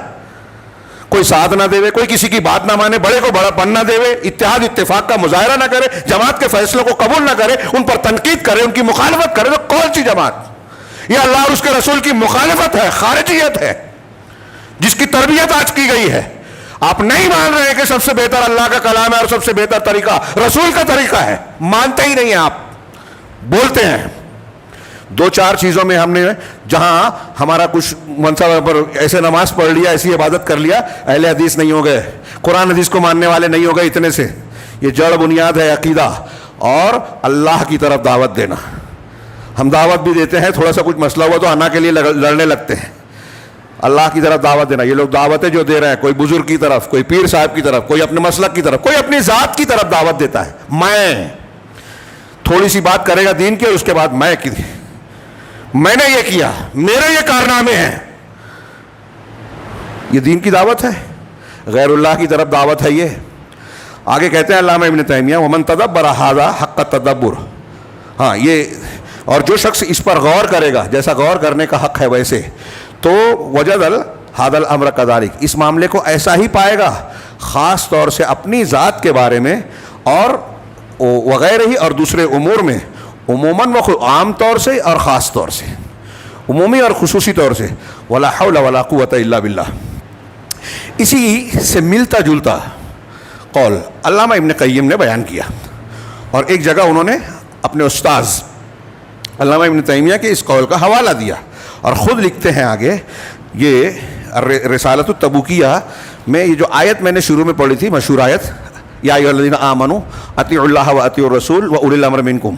کوئی ساتھ نہ دے, کوئی کسی کی بات نہ مانے, بڑے کو بڑا پن نہ دے, اتحاد اتفاق کا مظاہرہ نہ کرے, جماعت کے فیصلوں کو قبول نہ کرے, ان پر تنقید کرے, ان کی مخالفت کرے, تو کون سی جماعت؟ یہ اللہ اور اس کے رسول کی مخالفت ہے, خارجیت ہے, جس کی تربیت آج کی گئی ہے. آپ نہیں مان رہے کہ سب سے بہتر اللہ کا کلام ہے اور سب سے بہتر طریقہ رسول کا طریقہ ہے. مانتے ہی نہیں ہیں آپ, بولتے ہیں. دو چار چیزوں میں ہم نے جہاں ہمارا کچھ منصب پر ایسے نماز پڑھ لیا, ایسی عبادت کر لیا, اہل حدیث نہیں ہو گئے, قرآن حدیث کو ماننے والے نہیں ہو گئے. اتنے سے یہ جڑ بنیاد ہے عقیدہ اور اللہ کی طرف دعوت دینا. ہم دعوت بھی دیتے ہیں, تھوڑا سا کچھ مسئلہ ہوا تو انا کے لیے لڑنے لگتے ہیں. اللہ کی طرف دعوت دینا. یہ لوگ دعوتیں جو دے رہے ہیں, کوئی بزرگ کی طرف, کوئی پیر صاحب کی طرف, کوئی اپنے مسلک کی طرف, کوئی اپنی ذات کی طرف دعوت دیتا ہے. میں تھوڑی سی بات کرے گا دین کی, اور اس کے بعد میں نے یہ کیا, میرے یہ کارنامے ہیں. یہ دین کی دعوت ہے, غیر اللہ کی طرف دعوت ہے. یہ آگے کہتے ہیں علامہ ابن تیمیہ, ومن تدبر ھذا حق تدبر. ہاں, یہ اور جو شخص اس پر غور کرے گا, جیسا غور کرنے کا حق ہے ویسے, تو وجد ھذا الامر کذالک, اس معاملے کو ایسا ہی پائے گا, خاص طور سے اپنی ذات کے بارے میں اور وغیرہ ہی اور دوسرے امور میں, عموماً عام طور سے اور خاص طور سے, عمومی اور خصوصی طور سے. ولا حول ولا قوت الا باللہ. اسی سے ملتا جلتا قول علامہ ابن قیم نے بیان کیا, اور ایک جگہ انہوں نے اپنے استاذ علامہ ابن تیمیہ کے اس قول کا حوالہ دیا, اور خود لکھتے ہیں آگے. یہ رسالۃ التبوکیہ میں یہ جو آیت میں نے شروع میں پڑھی تھی, مشہور آیت, یا ایھا الذین آمنوا اطیعوا اللہ واطیعوا الرسول واولی الامر منکم,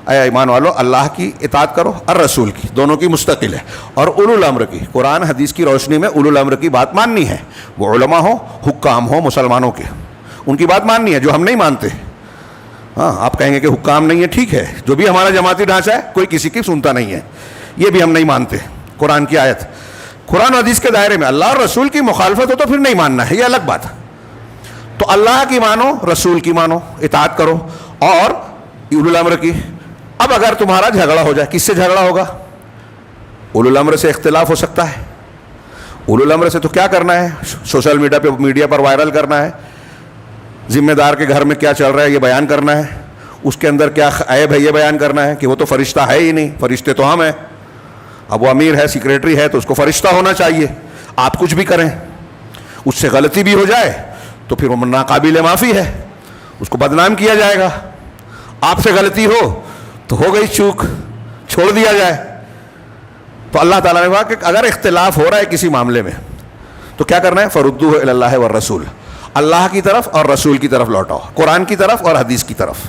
اے ایمان والو اللہ کی اطاعت کرو اور رسول کی, دونوں کی مستقل ہے, اور اولو الامر کی, قرآن حدیث کی روشنی میں اولو الامر کی بات ماننی ہے. وہ علماء ہو, حکام ہو مسلمانوں کے, ان کی بات ماننی ہے جو ہم نہیں مانتے. ہاں, آپ کہیں گے کہ حکام نہیں ہے, ٹھیک ہے, جو بھی ہمارا جماعتی ڈھانچہ ہے کوئی کسی کی سنتا نہیں ہے, یہ بھی ہم نہیں مانتے. قرآن کی آیت, قرآن حدیث کے دائرے میں اللہ اور رسول کی مخالفت ہو تو پھر نہیں ماننا ہے, یہ الگ بات. تو اللہ کی مانو, رسول کی مانو, اطاعت کرو, اور اولو الامر کی. اب اگر تمہارا جھگڑا ہو جائے, کس سے جھگڑا ہوگا؟ اولو الامر سے اختلاف ہو سکتا ہے. اولو الامر سے تو کیا کرنا ہے, سوشل میڈیا پر وائرل کرنا ہے, ذمہ دار کے گھر میں کیا چل رہا ہے یہ بیان کرنا ہے, اس کے اندر کیا عیب ہے یہ بیان کرنا ہے, کہ وہ تو فرشتہ ہے ہی نہیں, فرشتے تو ہم ہیں. اب وہ امیر ہے, سیکریٹری ہے, تو اس کو فرشتہ ہونا چاہیے. آپ کچھ بھی کریں, اس سے غلطی بھی ہو جائے تو پھر وہ ناقابل معافی ہے, اس کو بدنام کیا جائے گا. آپ سے غلطی ہو تو ہو گئی چوک, چھوڑ دیا جائے. تو اللہ تعالیٰ نے کہا کہ اگر اختلاف ہو رہا ہے کسی معاملے میں تو کیا کرنا ہے؟ فردوہ الی اللہ والرسول, اللہ کی طرف اور رسول کی طرف لوٹاؤ, قرآن کی طرف اور حدیث کی طرف.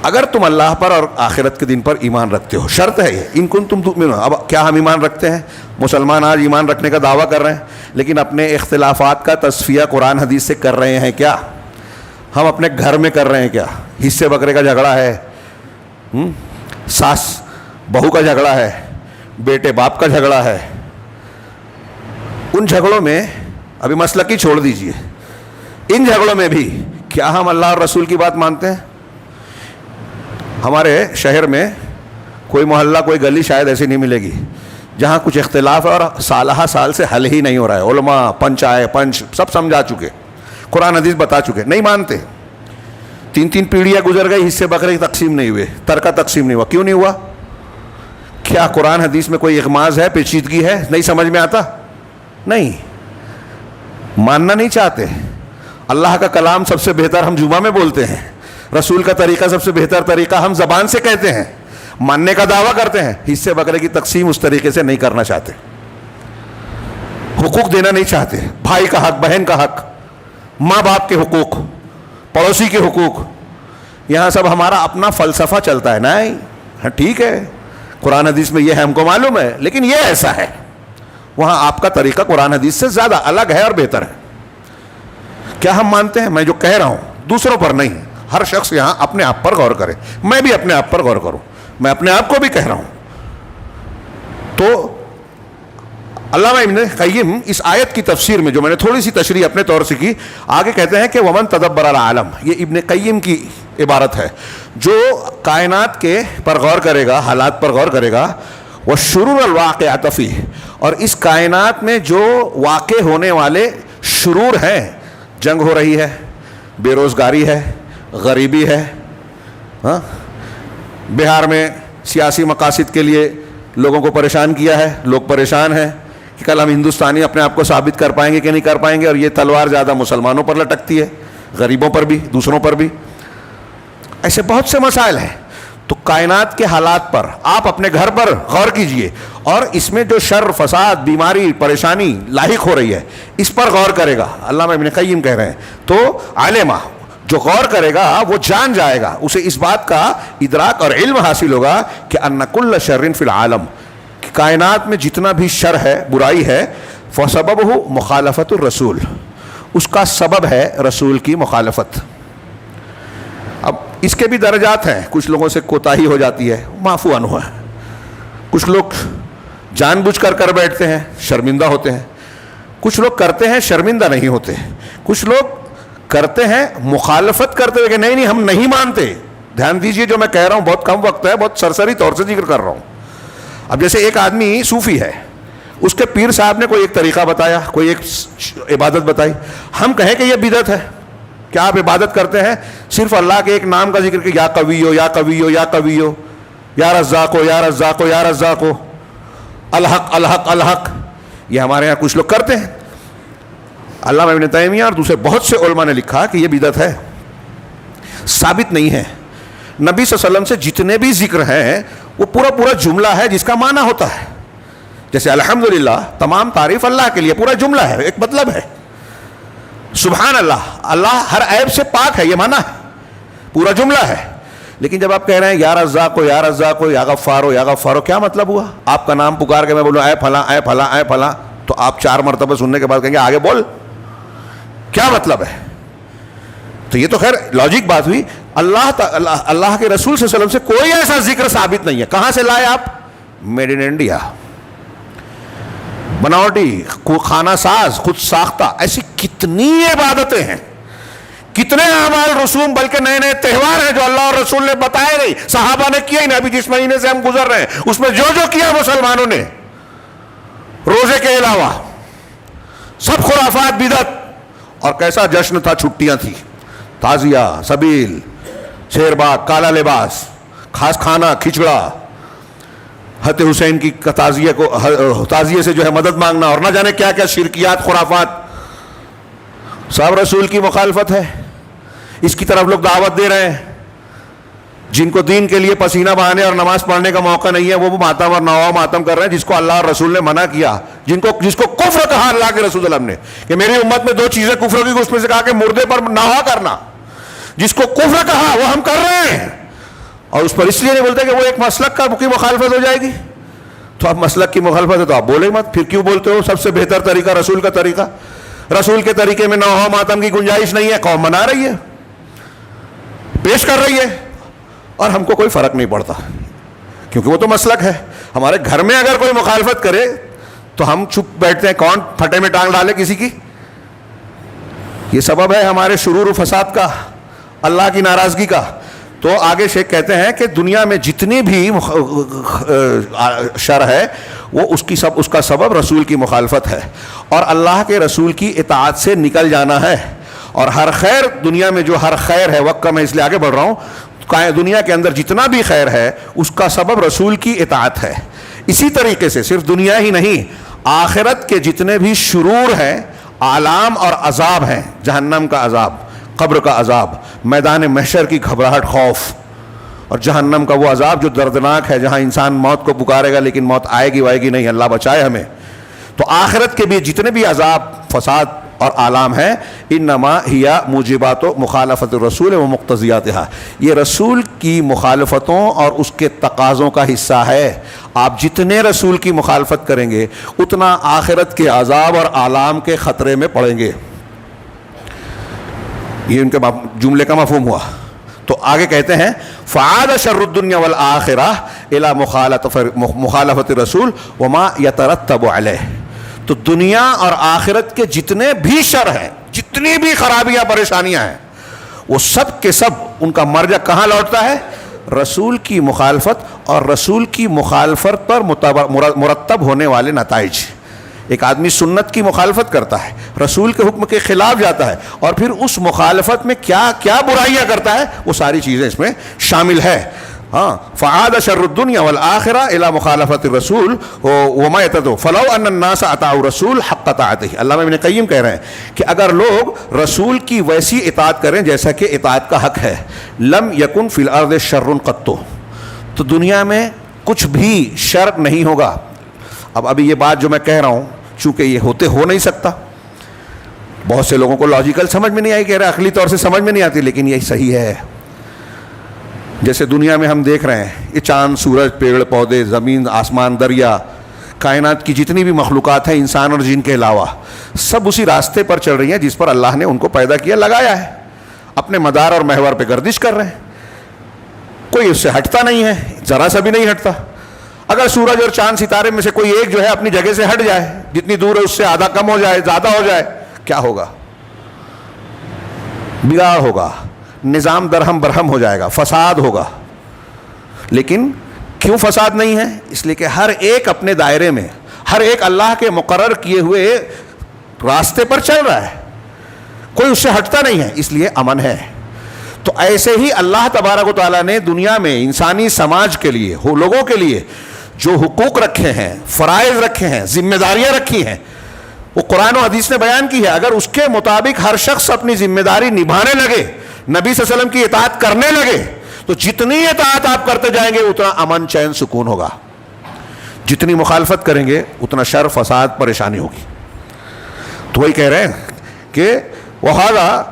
اگر تم اللہ پر اور آخرت کے دن پر ایمان رکھتے ہو, شرط ہے یہ, ان کنتم تؤمنون. اب کیا ہم ایمان رکھتے ہیں؟ مسلمان آج ایمان رکھنے کا دعویٰ کر رہے ہیں, لیکن اپنے اختلافات کا تصفیہ قرآن حدیث سے کر رہے ہیں کیا؟ ہم اپنے گھر میں کر رہے ہیں کیا؟ حصے بکرے کا جھگڑا ہے, ساس بہو کا جھگڑا ہے, بیٹے باپ کا جھگڑا ہے. ان جھگڑوں میں ابھی مسلک ہی چھوڑ دیجئے, ان جھگڑوں میں بھی کیا ہم اللہ اور رسول کی بات مانتے ہیں؟ ہمارے شہر میں کوئی محلہ, کوئی گلی شاید ایسی نہیں ملے گی جہاں کچھ اختلاف ہے اور سالہ سال سے حل ہی نہیں ہو رہا ہے. علماء, پنچ آئے, پنچ سب سمجھا چکے, قرآن حدیث بتا چکے, نہیں مانتے. 3 پیڑھیاں گزر گئی, حصے بکرے کی تقسیم نہیں ہوئے, ترکہ تقسیم نہیں ہوا. کیوں نہیں ہوا؟ کیا قرآن حدیث میں کوئی اغماض ہے, پیچیدگی ہے, نہیں سمجھ میں آتا؟ نہیں, ماننا نہیں چاہتے. اللہ کا کلام سب سے بہتر ہم جمعہ میں بولتے ہیں, رسول کا طریقہ سب سے بہتر طریقہ ہم زبان سے کہتے ہیں, ماننے کا دعویٰ کرتے ہیں. حصے بکرے کی تقسیم اس طریقے سے نہیں کرنا چاہتے, حقوق دینا نہیں چاہتے, بھائی کا حق, بہن کا حق, ماں باپ کے حقوق, پڑوسی کے حقوق. یہاں سب ہمارا اپنا فلسفہ چلتا ہے. نہیں, ہاں ٹھیک ہے, قرآن حدیث میں یہ ہے, ہم کو معلوم ہے, لیکن یہ ایسا ہے. وہاں آپ کا طریقہ قرآن حدیث سے زیادہ الگ ہے اور بہتر ہے. کیا ہم مانتے ہیں؟ میں جو کہہ رہا ہوں دوسروں پر نہیں, ہر شخص یہاں اپنے آپ پر غور کرے, میں بھی اپنے آپ پر غور کروں, میں اپنے آپ کو بھی کہہ رہا ہوں. تو علامہ ابن قیم اس آیت کی تفسیر میں, جو میں نے تھوڑی سی تشریح اپنے طور سے کی, آگے کہتے ہیں کہ ومن تدبر العالم, یہ ابن قیم کی عبارت ہے, جو کائنات کے پر غور کرے گا, حالات پر غور کرے گا, والشرور الواقعات فیہ, اور اس کائنات میں جو واقع ہونے والے شرور ہیں, جنگ ہو رہی ہے, بے روزگاری ہے, غریبی ہے, ہاں, بہار میں سیاسی مقاصد کے لیے لوگوں کو پریشان کیا ہے, لوگ پریشان ہیں کہ کل ہم ہندوستانی اپنے آپ کو ثابت کر پائیں گے کہ نہیں کر پائیں گے, اور یہ تلوار زیادہ مسلمانوں پر لٹکتی ہے, غریبوں پر بھی, دوسروں پر بھی. ایسے بہت سے مسائل ہیں. تو کائنات کے حالات پر آپ اپنے گھر پر غور کیجئے, اور اس میں جو شر, فساد, بیماری, پریشانی لاحق ہو رہی ہے, اس پر غور کرے گا. علامہ ابن قیم کہہ رہے ہیں تو عالمہ جو غور کرے گا وہ جان جائے گا, اسے اس بات کا ادراک اور علم حاصل ہوگا کہ ان کل شر فی العالم, کہ کائنات میں جتنا بھی شر ہے, برائی ہے, فسببہ مخالفت الرسول, اس کا سبب ہے رسول کی مخالفت. اب اس کے بھی درجات ہیں, کچھ لوگوں سے کوتاہی ہو جاتی ہے, معفو عنہ ہے, کچھ لوگ جان بوجھ کر بیٹھتے ہیں, شرمندہ ہوتے ہیں, کچھ لوگ کرتے ہیں شرمندہ نہیں ہوتے, کچھ لوگ کرتے ہیں مخالفت کرتے ہوئے کہ نہیں ہم نہیں مانتے. دھیان دیجئے, جو میں کہہ رہا ہوں بہت کم وقت ہے, بہت سرسری طور سے ذکر کر رہا ہوں. اب جیسے ایک آدمی صوفی ہے, اس کے پیر صاحب نے کوئی ایک طریقہ بتایا, کوئی ایک عبادت بتائی, ہم کہیں کہ یہ بدعت ہے. کیا آپ عبادت کرتے ہیں صرف اللہ کے ایک نام کا ذکر کہ یا قویو یا قویو یا قویو, یا رزاقو یا رزاقو یا رزاقو, الحق الحق الحق, یہ ہمارے یہاں کچھ لوگ کرتے ہیں. علامہ ابن تیمیہ اور دوسرے بہت سے علماء نے لکھا کہ یہ بدعت ہے, ثابت نہیں ہے. نبی صلی اللہ علیہ وسلم سے جتنے بھی ذکر ہیں وہ پورا جملہ ہے جس کا معنی ہوتا ہے. جیسے الحمدللہ, تمام تعریف اللہ کے لیے, پورا جملہ ہے, ایک مطلب ہے. سبحان اللہ, اللہ ہر عیب سے پاک ہے, یہ معنی ہے, پورا جملہ ہے. لیکن جب آپ کہہ رہے ہیں یا رزاقو یا رزاقو یا غفارو یا غفارو, کیا مطلب ہوا؟ آپ کا نام پکار کے میں بولوں اے پھلاں اے پھلاں اے پھلاں, تو آپ 4 مرتبہ سننے کے بعد کہیں گے آگے بول, کیا مطلب ہے؟ تو یہ تو خیر لاجک بات ہوئی. اللہ کے رسول صلی اللہ علیہ وسلم سے کوئی ایسا ذکر ثابت نہیں ہے. کہاں سے لائے آپ؟ میڈ ان انڈیا, بناوٹی, خانہ ساز, خود ساختہ. ایسی کتنی عبادتیں ہیں, کتنے اعمال رسوم, بلکہ نئے نئے تہوار ہیں جو اللہ اور رسول نے بتائے نہیں, صحابہ نے کیا ہی نہیں. ابھی جس مہینے سے ہم گزر رہے ہیں اس میں جو کیا مسلمانوں نے, روزے کے علاوہ سب خرافات, بدعت. اور کیسا جشن تھا, چھٹیاں تھی, تعزیہ, سبیل, شیر باغ, کالا لباس, خاص کھانا, کھچڑا, حضرت حسین کی تعزیے سے جو ہے مدد مانگنا, اور نہ جانے کیا کیا شرکیات, خرافات. سب رسول کی مخالفت ہے, اس کی طرف لوگ دعوت دے رہے ہیں. جن کو دین کے لیے پسینہ بہانے اور نماز پڑھنے کا موقع نہیں ہے وہ ماتم اور نوا ماتم کر رہے ہیں، جس کو اللہ اور رسول نے منع کیا، جس کو کفر کہا اللہ کے رسول اللہ نے کہ میری امت میں 2 چیزیں کفر کی، اس میں سے کہا کہ مردے پر نوا کرنا، جس کو کفر کہا وہ ہم کر رہے ہیں، اور اس پر اس لیے نہیں بولتے کہ وہ ایک مسلک کی مخالفت ہو جائے گی۔ تو اب مسلک کی مخالفت ہے تو آپ بولے مت، پھر کیوں بولتے ہو؟ سب سے بہتر طریقہ رسول کا طریقہ، رسول کے طریقے میں نوا ماتم کی گنجائش نہیں ہے، قوم منا رہی ہے، پیش کر رہی ہے، اور ہم کو کوئی فرق نہیں پڑتا کیونکہ وہ تو مسلک ہے۔ ہمارے گھر میں اگر کوئی مخالفت کرے تو ہم چھپ بیٹھتے ہیں، کون پھٹے میں ٹانگ ڈالے کسی کی؟ یہ سبب ہے ہمارے شرور و فساد کا، اللہ کی ناراضگی کا۔ تو آگے شیخ کہتے ہیں کہ دنیا میں جتنی بھی شر ہے وہ اس کا سبب رسول کی مخالفت ہے اور اللہ کے رسول کی اطاعت سے نکل جانا ہے، اور ہر خیر دنیا میں جو ہر خیر ہے، وقت کا میں اس لیے آگے بڑھ رہا ہوں، دنیا کے اندر جتنا بھی خیر ہے اس کا سبب رسول کی اطاعت ہے۔ اسی طریقے سے صرف دنیا ہی نہیں، آخرت کے جتنے بھی شرور ہیں، آلام اور عذاب ہیں، جہنم کا عذاب، قبر کا عذاب، میدان محشر کی گھبراہٹ، خوف، اور جہنم کا وہ عذاب جو دردناک ہے، جہاں انسان موت کو پکارے گا لیکن موت آئے گی وائے گی نہیں، اللہ بچائے ہمیں۔ تو آخرت کے بھی جتنے بھی عذاب، فساد اور آلام ہیں، انما ہی موجبات مخالفت الرسول و مقتضیاتها، یہ رسول کی مخالفتوں اور اس کے تقاضوں کا حصہ ہے۔ آپ جتنے رسول کی مخالفت کریں گے اتنا آخرت کے عذاب اور آلام کے خطرے میں پڑیں گے۔ یہ ان کے جملے کا مفہوم ہوا۔ تو آگے کہتے ہیں فعاد شر الدنیا والآخرہ الی مخالفت الرسول وما یترتب علیہ، تو دنیا اور آخرت کے جتنے بھی شر ہیں، جتنی بھی خرابیاں پریشانیاں ہیں، وہ سب کے سب ان کا مرجع کہاں لوٹتا ہے؟ رسول کی مخالفت اور رسول کی مخالفت پر مرتب ہونے والے نتائج۔ ایک آدمی سنت کی مخالفت کرتا ہے، رسول کے حکم کے خلاف جاتا ہے، اور پھر اس مخالفت میں کیا کیا برائیاں کرتا ہے، وہ ساری چیزیں اس میں شامل ہے۔ ہاں، فعاد شر الدنیا والآخرہ الی مخالفت الرسول وما یتدعو فلو ان الناس اطاعوا الرسول حق طاعته۔ علامہ ابن قیم کہہ رہے ہیں کہ اگر لوگ رسول کی ویسی اطاعت کریں جیسا کہ اطاعت کا حق ہے، لم یکن فی الارض شر قط، تو دنیا میں کچھ بھی شر نہیں ہوگا۔ اب ابھی یہ بات جو میں کہہ رہا ہوں چونکہ یہ ہو نہیں سکتا، بہت سے لوگوں کو لاجیکل سمجھ میں نہیں آئی، کہہ رہے عقلی طور سے سمجھ میں نہیں آتی، لیکن یہی صحیح ہے۔ جیسے دنیا میں ہم دیکھ رہے ہیں یہ چاند، سورج، پیڑ پودے، زمین، آسمان، دریا، کائنات کی جتنی بھی مخلوقات ہیں انسان اور جن کے علاوہ، سب اسی راستے پر چل رہی ہیں جس پر اللہ نے ان کو پیدا کیا، لگایا ہے، اپنے مدار اور محور پہ گردش کر رہے ہیں، کوئی اس سے ہٹتا نہیں ہے، ذرا سا بھی نہیں ہٹتا۔ اگر سورج اور چاند ستارے میں سے کوئی ایک جو ہے اپنی جگہ سے ہٹ جائے، جتنی دور ہے اس سے آدھا کم ہو جائے، زیادہ ہو جائے، کیا ہوگا؟ بگاڑ ہوگا، نظام درہم برہم ہو جائے گا، فساد ہوگا۔ لیکن کیوں فساد نہیں ہے؟ اس لیے کہ ہر ایک اپنے دائرے میں، ہر ایک اللہ کے مقرر کیے ہوئے راستے پر چل رہا ہے، کوئی اس سے ہٹتا نہیں ہے، اس لیے امن ہے۔ تو ایسے ہی اللہ تبارک و تعالیٰ نے دنیا میں انسانی سماج کے لیے، لوگوں کے لیے جو حقوق رکھے ہیں، فرائض رکھے ہیں، ذمہ داریاں رکھی ہیں، وہ قرآن و حدیث نے بیان کی ہے۔ اگر اس کے مطابق ہر شخص اپنی ذمہ داری نبھانے لگے، نبی صلی اللہ علیہ وسلم کی اطاعت کرنے لگے، تو جتنی اطاعت آپ کرتے جائیں گے اتنا امن، چین، سکون ہوگا۔ جتنی مخالفت کریں گے اتنا شر، فساد، پریشانی ہوگی۔ تو وہی کہہ رہے ہیں کہ وَهَذَا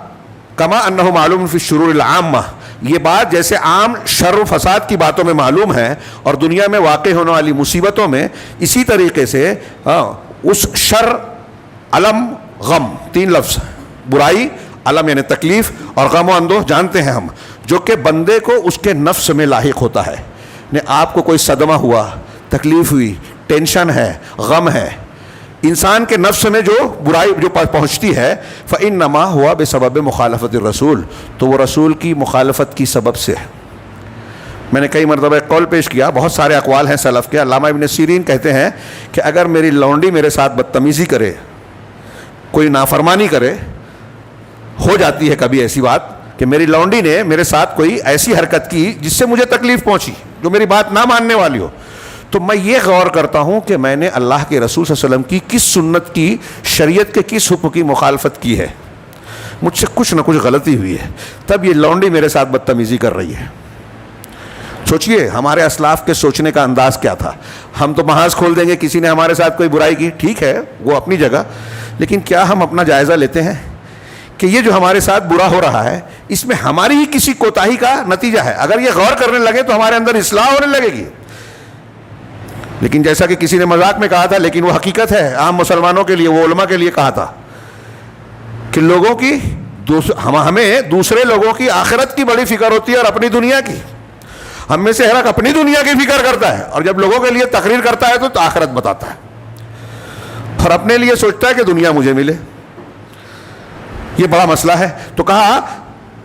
کما انہ معلوم فی الشرور العامہ، یہ بات جیسے عام شر و فساد کی باتوں میں معلوم ہے اور دنیا میں واقع ہونے والی مصیبتوں میں، اسی طریقے سے اس شر، علم، غم، 3 لفظ، برائی، علم یعنی تکلیف، اور غم و اندوہ جانتے ہیں ہم، جو کہ بندے کو اس کے نفس میں لاحق ہوتا ہے۔ آپ کو کوئی صدمہ ہوا، تکلیف ہوئی، ٹینشن ہے، غم ہے، انسان کے نفس میں جو برائی جو پہنچتی ہے، فإنما ہوا بسبب مخالفت الرسول، تو وہ رسول کی مخالفت کی سبب سے ہے۔ میں نے کئی مرتبہ ایک قول پیش کیا، بہت سارے اقوال ہیں سلف کے۔ علامہ ابن سیرین کہتے ہیں کہ اگر میری لونڈی میرے ساتھ بدتمیزی کرے، کوئی نافرمانی کرے، ہو جاتی ہے کبھی ایسی بات کہ میری لونڈی نے میرے ساتھ کوئی ایسی حرکت کی جس سے مجھے تکلیف پہنچی، جو میری بات نہ ماننے والی ہو، تو میں یہ غور کرتا ہوں کہ میں نے اللہ کے رسول صلی اللہ علیہ وسلم کی کس سنت کی، شریعت کے کس حکم کی مخالفت کی ہے، مجھ سے کچھ نہ کچھ غلطی ہوئی ہے، تب یہ لونڈی میرے ساتھ بدتمیزی کر رہی ہے۔ سوچئے ہمارے اسلاف کے سوچنے کا انداز کیا تھا. ہم تو محاذ کھول دیں گے کسی نے ہمارے ساتھ کوئی برائی کی, ٹھیک ہے وہ اپنی جگہ, لیکن کیا ہم اپنا جائزہ لیتے ہیں کہ یہ جو ہمارے ساتھ برا ہو رہا ہے اس میں ہماری ہی کسی کوتاہی کا نتیجہ ہے؟ اگر یہ غور کرنے لگے تو ہمارے اندر اصلاح ہونے لگے گی. لیکن جیسا کہ کسی نے مذاق میں کہا تھا, لیکن وہ حقیقت ہے عام مسلمانوں کے لیے, وہ علماء کے لیے کہا تھا کہ لوگوں کی ہمیں دوسرے لوگوں کی آخرت کی بڑی فکر ہوتی ہے اور اپنی دنیا کی. ہم میں سے ہر ایک اپنی دنیا کی فکر کرتا ہے, اور جب لوگوں کے لیے تقریر کرتا ہے تو آخرت بتاتا ہے, اور اپنے لیے سوچتا ہے کہ دنیا مجھے ملے. یہ بڑا مسئلہ ہے. تو کہا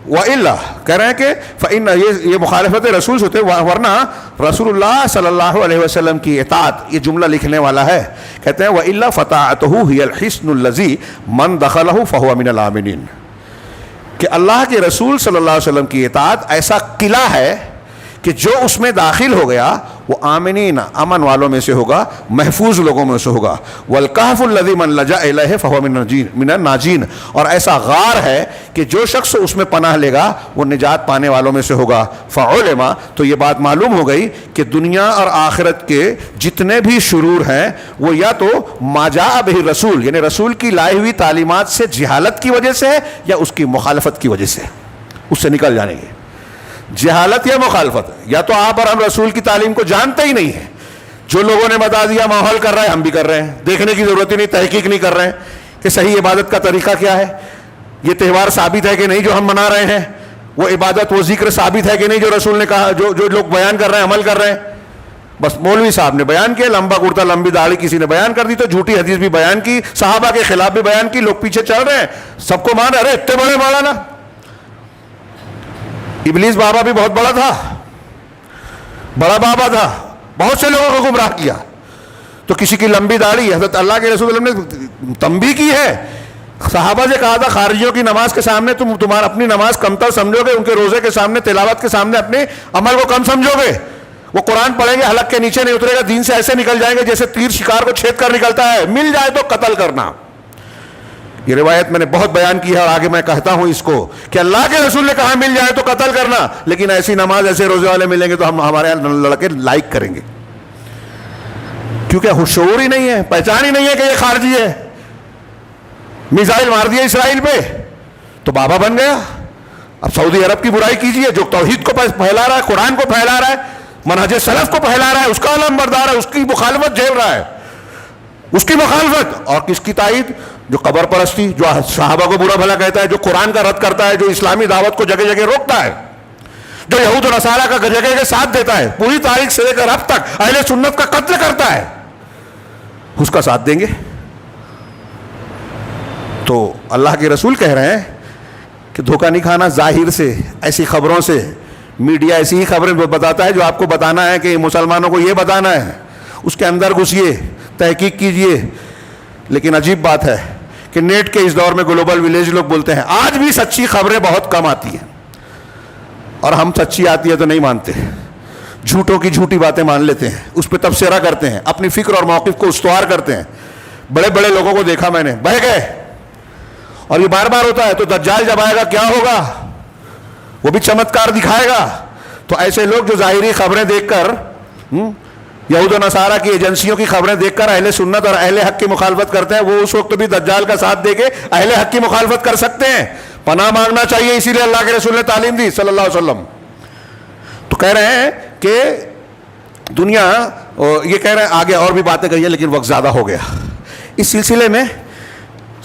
وَإِلَّا, کہہ رہے ہیں کہ فَإِنَّ, یہ مخالفت رسول سے ہوتے, ورنہ رسول اللہ صلی اللہ علیہ وسلم کی اطاعت. یہ جملہ لکھنے والا ہے, کہتے ہیں وَإِلَّا فَطَاعَتُهُ هِيَ الْحِصْنُ الَّذِي مَنْ دَخَلَهُ فَهُوَ مِنَ الْآمِنِينَ, کہ اللہ کے رسول صلی اللہ علیہ وسلم کی اطاعت ایسا قلعہ ہے کہ جو اس میں داخل ہو گیا وہ آمنین, امن والوں میں سے ہوگا, محفوظ لوگوں میں سے ہوگا. والکہف الذی من لجأ الیہ فہو من الناجین, اور ایسا غار ہے کہ جو شخص اس میں پناہ لے گا وہ نجات پانے والوں میں سے ہوگا. فعلم, تو یہ بات معلوم ہو گئی کہ دنیا اور آخرت کے جتنے بھی شرور ہیں وہ یا تو ما جاء بہ رسول, یعنی رسول کی لائی ہوئی تعلیمات سے جہالت کی وجہ سے ہے, یا اس کی مخالفت کی وجہ سے, اس سے نکل جانے گے. جہالت یا مخالفت, یا تو آپ اور ہم رسول کی تعلیم کو جانتے ہی نہیں ہیں, جو لوگوں نے بتا دیا ماحول کر رہا ہے ہم بھی کر رہے ہیں, دیکھنے کی ضرورت ہی نہیں, تحقیق نہیں کر رہے ہیں کہ صحیح عبادت کا طریقہ کیا ہے, یہ تہوار ثابت ہے کہ نہیں جو ہم منا رہے ہیں, وہ عبادت وہ ذکر ثابت ہے کہ نہیں جو رسول نے کہا, جو لوگ بیان کر رہے ہیں عمل کر رہے ہیں. بس مولوی صاحب نے بیان کیا, لمبا کرتا لمبی داڑھی کسی نے بیان کر دی تو جھوٹی حدیث بھی بیان کی, صحابہ کے خلاف بھی بیان کی, لوگ پیچھے چل رہے ہیں, سب کو مان رہے, ارے اتنے بڑے مولانا. ابلیس بابا بھی بہت بڑا تھا, بڑا بابا تھا, بہت سے لوگوں کو گمراہ کیا. تو کسی کی لمبی داڑھی, حضرت اللہ کے رسول نے تنبیہ کی ہے, صحابہ سے کہا تھا خارجیوں کی نماز کے سامنے تمہارا اپنی نماز کمتر سمجھو گے, ان کے روزے کے سامنے, تلاوت کے سامنے اپنے عمل کو کم سمجھو گے. وہ قرآن پڑھیں گے حلق کے نیچے نہیں اترے گا, دین سے ایسے نکل جائیں گے جیسے تیر شکار کو چھید کر نکلتا ہے, مل جائے تو قتل کرنا. یہ روایت میں نے بہت بیان کی ہے, اور آگے میں کہتا ہوں اس کو کہ اللہ کے رسول نے کہا مل جائے تو قتل کرنا, لیکن ایسی نماز ایسے روزے والے ملیں گے تو ہم ہمارے یہاں لڑکے لائک کریں گے, کیونکہ شعور ہی نہیں ہے, پہچان ہی نہیں ہے کہ یہ خارجی ہے. میزائل مار دیا اسرائیل پہ تو بابا بن گیا. اب سعودی عرب کی برائی کیجیے, جو توحید کو پھیلا رہا ہے, قرآن کو پھیلا رہا ہے, منہج سلف کو پھیلا رہا ہے, اس کا علم بردار ہے, اس کی مخالفت جھیل رہا ہے, اس کی مخالفت. اور کس کی تائید؟ جو قبر پرستی, جو صحابہ کو برا بھلا کہتا ہے, جو قرآن کا رد کرتا ہے, جو اسلامی دعوت کو جگہ جگہ روکتا ہے, جو یہود و نصارہ کا جگہ جگہ ساتھ دیتا ہے, پوری تاریخ سے لے کر اب تک اہل سنت کا قتل کرتا ہے, اس کا ساتھ دیں گے. تو اللہ کے رسول کہہ رہے ہیں کہ دھوکہ نہیں کھانا ظاہر سے, ایسی خبروں سے. میڈیا ایسی ہی خبریں بتاتا ہے جو آپ کو بتانا ہے کہ مسلمانوں کو یہ بتانا ہے, اس کے اندر گھسیے, تحقیق کیجئے. لیکن عجیب بات ہے کہ نیٹ کے اس دور میں گلوبل ولیج لوگ بولتے ہیں, آج بھی سچی خبریں بہت کم آتی ہیں, اور ہم سچی آتی ہے تو نہیں مانتے, جھوٹوں کی جھوٹی باتیں مان لیتے ہیں, اس پہ تبصرہ کرتے ہیں, اپنی فکر اور موقف کو استوار کرتے ہیں. بڑے بڑے لوگوں کو دیکھا میں نے, بہہ گئے. اور یہ بار بار ہوتا ہے. تو دجال جب آئے گا کیا ہوگا, وہ بھی چمتکار دکھائے گا. تو ایسے لوگ جو ظاہری خبریں دیکھ کر, یہود و نصارہ کی ایجنسیوں کی خبریں دیکھ کر اہل سنت اور اہل حق کی مخالفت کرتے ہیں, وہ اس وقت بھی دجال کا ساتھ دے کے اہل حق کی مخالفت کر سکتے ہیں. پناہ مانگنا چاہیے, اسی لیے اللہ کے رسول نے تعلیم دی صلی اللہ علیہ وسلم. تو کہہ رہے ہیں کہ دنیا, یہ کہہ رہے ہیں آگے اور بھی باتیں کہی ہیں لیکن وقت زیادہ ہو گیا. اس سلسلے میں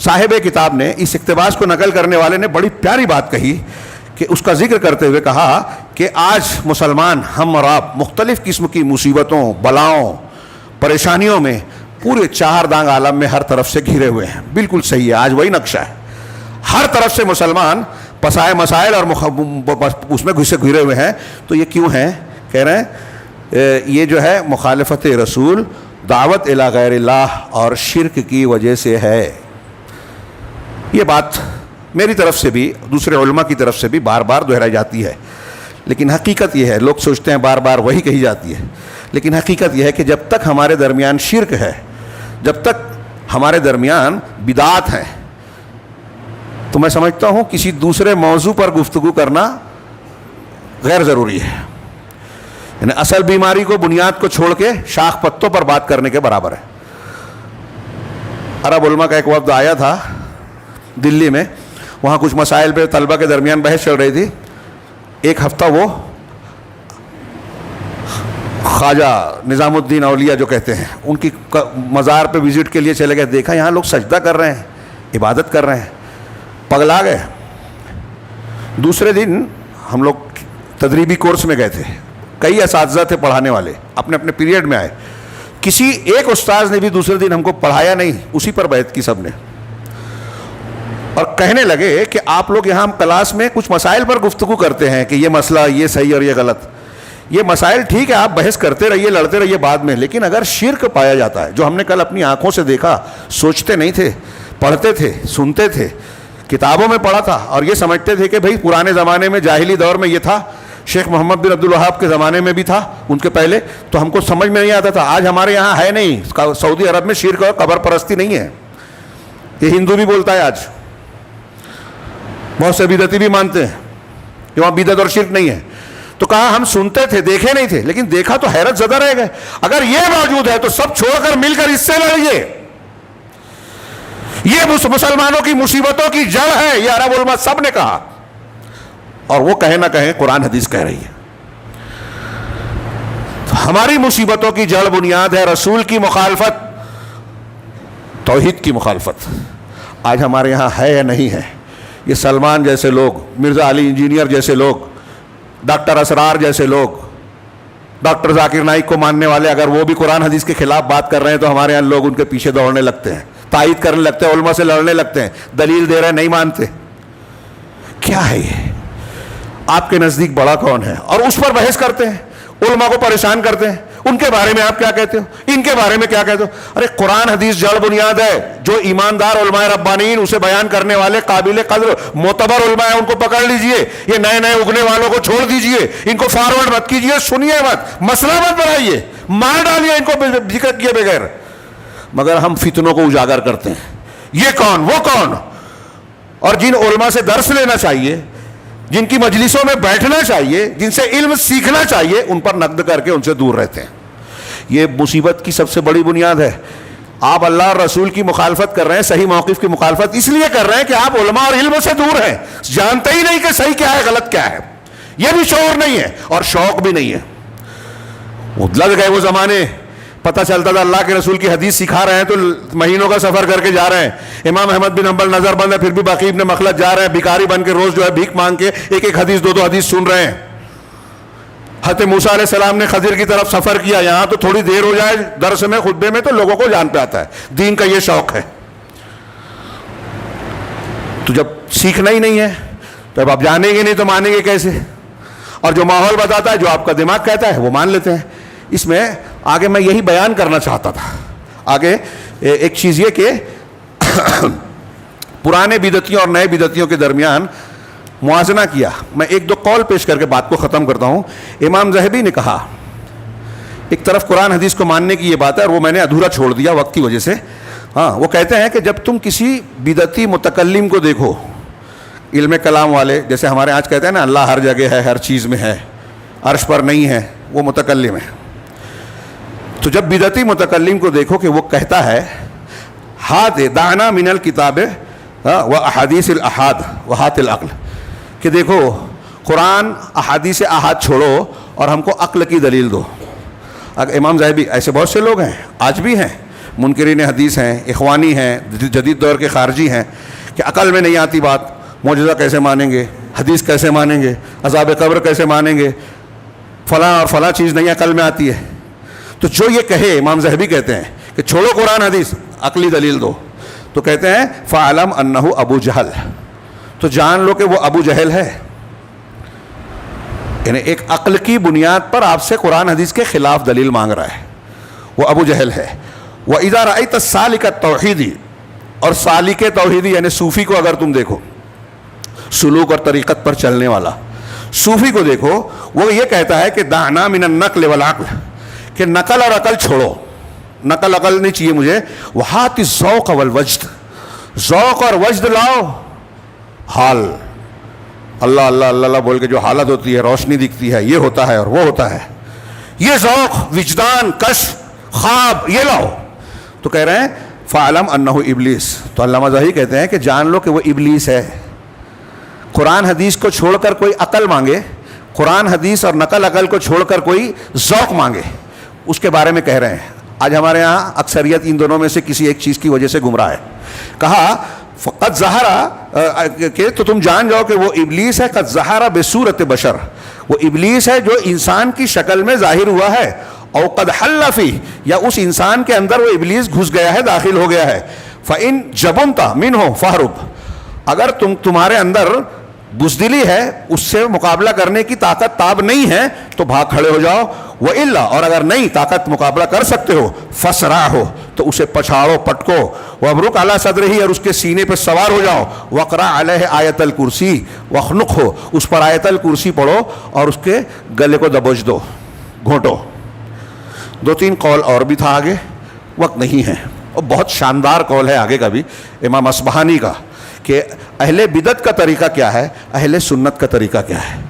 صاحب کتاب نے, اس اقتباس کو نقل کرنے والے نے بڑی پیاری بات کہی کہ اس کا ذکر کرتے ہوئے کہا کہ آج مسلمان ہم اور آپ مختلف قسم کی مصیبتوں, بلاؤں, پریشانیوں میں پورے چہار دانگ عالم میں ہر طرف سے گھرے ہوئے ہیں. بالکل صحیح ہے, آج وہی نقشہ ہے. ہر طرف سے مسلمان پسائے مسائل اور اس میں گھرے ہوئے ہیں. تو یہ کیوں ہیں؟ کہہ رہے ہیں یہ جو ہے مخالفت رسول, دعوت الی غیر اللہ اور شرک کی وجہ سے ہے. یہ بات میری طرف سے بھی, دوسرے علماء کی طرف سے بھی بار بار دہرائی جاتی ہے. لیکن حقیقت یہ ہے, لوگ سوچتے ہیں بار بار وہی کہی جاتی ہے, لیکن حقیقت یہ ہے کہ جب تک ہمارے درمیان شرک ہے, جب تک ہمارے درمیان بدعات ہیں, تو میں سمجھتا ہوں کسی دوسرے موضوع پر گفتگو کرنا غیر ضروری ہے. یعنی اصل بیماری کو بنیاد کو چھوڑ کے شاخ پتوں پر بات کرنے کے برابر ہے. عرب علماء کا ایک وفد آیا تھا دلی میں, وہاں کچھ مسائل پہ طلبہ کے درمیان بحث چل رہی تھی. ایک ہفتہ وہ خواجہ نظام الدین اولیاء جو کہتے ہیں ان کی مزار پہ وزٹ کے لیے چلے گئے. دیکھا یہاں لوگ سجدہ کر رہے ہیں, عبادت کر رہے ہیں, پگلا گئے. دوسرے دن ہم لوگ تدریبی کورس میں گئے تھے, کئی اساتذہ تھے پڑھانے والے, اپنے اپنے پیریڈ میں آئے. کسی ایک استاذ نے بھی دوسرے دن ہم کو پڑھایا نہیں, اسی پر بیعت کی سب نے. اور کہنے لگے کہ آپ لوگ یہاں کلاس میں کچھ مسائل پر گفتگو کرتے ہیں کہ یہ مسئلہ یہ صحیح اور یہ غلط. یہ مسائل ٹھیک ہے, آپ بحث کرتے رہیے, لڑتے رہیے بعد میں, لیکن اگر شرک پایا جاتا ہے, جو ہم نے کل اپنی آنکھوں سے دیکھا, سوچتے نہیں تھے, پڑھتے تھے, سنتے تھے, کتابوں میں پڑھا تھا, اور یہ سمجھتے تھے کہ بھئی پرانے زمانے میں جاہلی دور میں یہ تھا, شیخ محمد بن عبد الوہاب کے زمانے میں بھی تھا, ان کے پہلے, تو ہم کو سمجھ میں نہیں آتا تھا. آج ہمارے یہاں ہے نہیں, سعودی عرب میں شرک اور قبر پرستی نہیں ہے, یہ ہندو بھی بولتا ہے آج. بہت سے بدعتی بھی مانتے ہیں کہ وہاں بدعت اور شرک نہیں ہے. تو کہا ہم سنتے تھے, دیکھے نہیں تھے, لیکن دیکھا تو حیرت زدہ رہ گئے. اگر یہ موجود ہے تو سب چھوڑ کر مل کر اس سے لڑیے. یہ مسلمانوں کی مصیبتوں کی جڑ ہے, یہ عرب علماء سب نے کہا, اور وہ کہیں نہ کہیں قرآن حدیث کہہ رہی ہے. ہماری مصیبتوں کی جڑ بنیاد ہے رسول کی مخالفت, توحید کی مخالفت. آج ہمارے یہاں ہے یا نہیں ہے؟ یہ سلمان جیسے لوگ, مرزا علی انجینئر جیسے لوگ, ڈاکٹر اسرار جیسے لوگ, ڈاکٹر ذاکر نائک کو ماننے والے, اگر وہ بھی قرآن حدیث کے خلاف بات کر رہے ہیں تو ہمارے یہاں لوگ ان کے پیچھے دوڑنے لگتے ہیں, تائید کرنے لگتے ہیں, علماء سے لڑنے لگتے ہیں, دلیل دے رہے ہیں, نہیں مانتے. کیا ہے یہ؟ آپ کے نزدیک بڑا کون ہے؟ اور اس پر بحث کرتے ہیں, علماء کو پریشان کرتے ہیں. ان کے بارے میں آپ کیا کہتے ہو, ان کے بارے میں کیا کہتے ہو؟ ارے قرآن حدیث جڑ بنیاد ہے. جو ایماندار علماء ربانیین, اسے بیان کرنے والے قابل قدر معتبر علماء ہیں, ان کو پکڑ لیجئے. یہ نئے نئے اگنے والوں کو چھوڑ دیجئے, ان کو فارورڈ مت کیجئے, سنیے مت, مسئلہ مت بنائیے, مار ڈالیے ان کو ذکر کیے بغیر. مگر ہم فتنوں کو اجاگر کرتے ہیں, یہ کون وہ کون. اور جن علماء سے درس لینا چاہیے, جن کی مجلسوں میں بیٹھنا چاہیے, جن سے علم سیکھنا چاہیے, ان پر نقد کر کے ان سے دور رہتے ہیں. یہ مصیبت کی سب سے بڑی بنیاد ہے. آپ اللہ اور رسول کی مخالفت کر رہے ہیں, صحیح موقف کی مخالفت اس لیے کر رہے ہیں کہ آپ علماء اور علم سے دور ہیں, جانتے ہی نہیں کہ صحیح کیا ہے غلط کیا ہے. یہ بھی شعور نہیں ہے اور شوق بھی نہیں ہے. لگ گئے وہ زمانے, پتہ چلتا تھا اللہ کے رسول کی حدیث سکھا رہے ہیں تو مہینوں کا سفر کر کے جا رہے ہیں. امام احمد بن حنبل نظر بند ہے, پھر بھی باقی ابن مخلد جا رہے ہیں, بھکاری بن کے روز جو ہے بھیک مانگ کے ایک ایک حدیث دو حدیث سن رہے ہیں. حضرت موسیٰ علیہ السلام نے خضر کی طرف سفر کیا, یہاں تو تھوڑی دیر ہو جائے درس میں خطبے میں تو لوگوں کو جان پہ آتا ہے. دین کا یہ شوق ہے. تو جب سیکھنا ہی نہیں ہے تو اب آپ جانیں گے نہیں تو مانیں گے کیسے؟ اور جو ماحول بتاتا ہے, جو آپ کا دماغ کہتا ہے, وہ مان لیتے ہیں. اس میں آگے میں یہی بیان کرنا چاہتا تھا. آگے ایک چیز یہ کہ پرانے بدعتیوں اور نئے بدعتیوں کے درمیان موازنہ کیا. میں ایک دو قول پیش کر کے بات کو ختم کرتا ہوں. امام ذہبی نے کہا, ایک طرف قرآن حدیث کو ماننے کی یہ بات ہے, اور وہ میں نے ادھورا چھوڑ دیا وقت کی وجہ سے. ہاں, وہ کہتے ہیں کہ جب تم کسی بدعتی متکلم کو دیکھو, علم کلام والے, جیسے ہمارے آج کہتے ہیں نا اللہ ہر جگہ ہے, ہر چیز میں ہے, عرش پر نہیں ہے, وہ متکلم ہے. تو جب بدعتی متکلم کو دیکھو کہ وہ کہتا ہے ہاتھ دعنا من الکتاب و احادیث الاحاد و ہاتھ العقل, کہ دیکھو قرآن احادیث احاد چھوڑو اور ہم کو عقل کی دلیل دو. اگر امام ذہبی, ایسے بہت سے لوگ ہیں آج بھی ہیں, منکرین حدیث ہیں, اخوانی ہیں, جدید دور کے خارجی ہیں, کہ عقل میں نہیں آتی بات, معجزہ کیسے مانیں گے, حدیث کیسے مانیں گے, عذاب قبر کیسے مانیں گے, فلاں اور فلاں چیز نہیں عقل میں آتی ہے. تو جو یہ کہے, امام ذہبی کہتے ہیں کہ چھوڑو قرآن حدیث, عقلی دلیل دو, تو کہتے ہیں فَعَلَمْ أَنَّهُ ابو جہل, تو جان لو کہ وہ ابو جہل ہے. یعنی ایک عقل کی بنیاد پر آپ سے قرآن حدیث کے خلاف دلیل مانگ رہا ہے, وہ ابو جہل ہے. وَإِذَا رَأَيْتَ السَّالِكَ التَّوْحِيدِ, اور سالک توحیدی یعنی صوفی کو اگر تم دیکھو, سلوک اور طریقت پر چلنے والا صوفی کو دیکھو, وہ یہ کہتا ہے کہ دعنا من النقل والعقل, کہ نقل اور عقل چھوڑو, نقل عقل نہیں چاہیے مجھے, وہات الذوق والوجد, ذوق اور وجد لاؤ. حال, اللہ اللہ اللہ اللہ بول کے جو حالت ہوتی ہے, روشنی دکھتی ہے, یہ ہوتا ہے اور وہ ہوتا ہے, یہ ذوق، وجدان، کشف، خواب یہ لاؤ. تو کہہ رہے ہیں فَعْلَمْ أَنَّهُ ابلیس. تو علامہ ظاہری کہتے ہیں کہ جان لو کہ وہ ابلیس ہے. قرآن حدیث کو چھوڑ کر کوئی عقل مانگے، قرآن حدیث اور نقل عقل کو چھوڑ کر کوئی ذوق مانگے، اس کے بارے میں کہہ رہے ہیں. آج ہمارے ہاں اکثریت ان دونوں میں سے کسی ایک چیز کی وجہ سے گمراہ ہے. کہا فقط ظہرا کہ تو تم جان جاؤ کہ وہ ابلیس ہے، قد ظہر بصورت بشر، وہ ابلیس ہے جو انسان کی شکل میں ظاہر ہوا ہے. او قد حل فی، یا اس انسان کے اندر وہ ابلیس گھس گیا ہے، داخل ہو گیا ہے. فإن جبنت منہ فاہرب، اگر تمہارے اندر بزدلی ہے، اس سے مقابلہ کرنے کی طاقت تاب نہیں ہے تو بھاگ کھڑے ہو جاؤ. وإلا، اور اگر نہیں طاقت مقابلہ کر سکتے ہو، فسرع ہو تو اسے پچھاڑو، پٹکو. وابرک علی صدرہ، اور اس کے سینے پہ سوار ہو جاؤ. وقرأ علیہ آیت الکرسی واخنق ہو، اس پر آیت الکرسی پڑھو اور اس کے گلے کو دبوچ دو، گھونٹو. دو تین قول اور بھی تھا آگے، وقت نہیں ہے. اور بہت شاندار قول ہے آگے کا بھی امام اصبہانی کا کہ اہل بدعت کا طریقہ کیا ہے، اہل سنت کا طریقہ کیا ہے.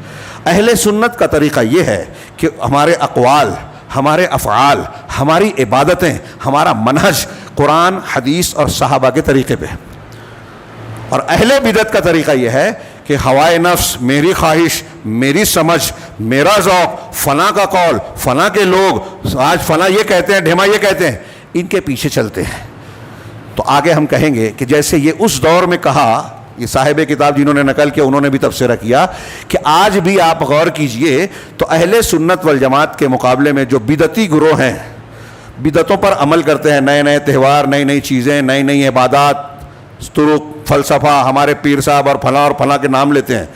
اہل سنت کا طریقہ یہ ہے کہ ہمارے اقوال، ہمارے افعال، ہماری عبادتیں، ہمارا منہج قرآن، حدیث اور صحابہ کے طریقے پہ. اور اہل بدعت کا طریقہ یہ ہے کہ ہوائے نفس، میری خواہش، میری سمجھ، میرا ذوق، فلاں کا قول، فلاں کے لوگ، آج فلاں یہ کہتے ہیں، ڈھیما یہ کہتے ہیں، ان کے پیچھے چلتے ہیں. تو آگے ہم کہیں گے کہ جیسے یہ اس دور میں کہا، یہ صاحب کتاب جنہوں نے نقل کیا انہوں نے بھی تبصرہ کیا کہ آج بھی آپ غور کیجئے تو اہل سنت والجماعت کے مقابلے میں جو بدعتی گروہ ہیں، بدعتوں پر عمل کرتے ہیں، نئے نئے تہوار، نئی نئی چیزیں، نئی نئی عبادات، طرق، فلسفہ، ہمارے پیر صاحب اور فلاں کے نام لیتے ہیں،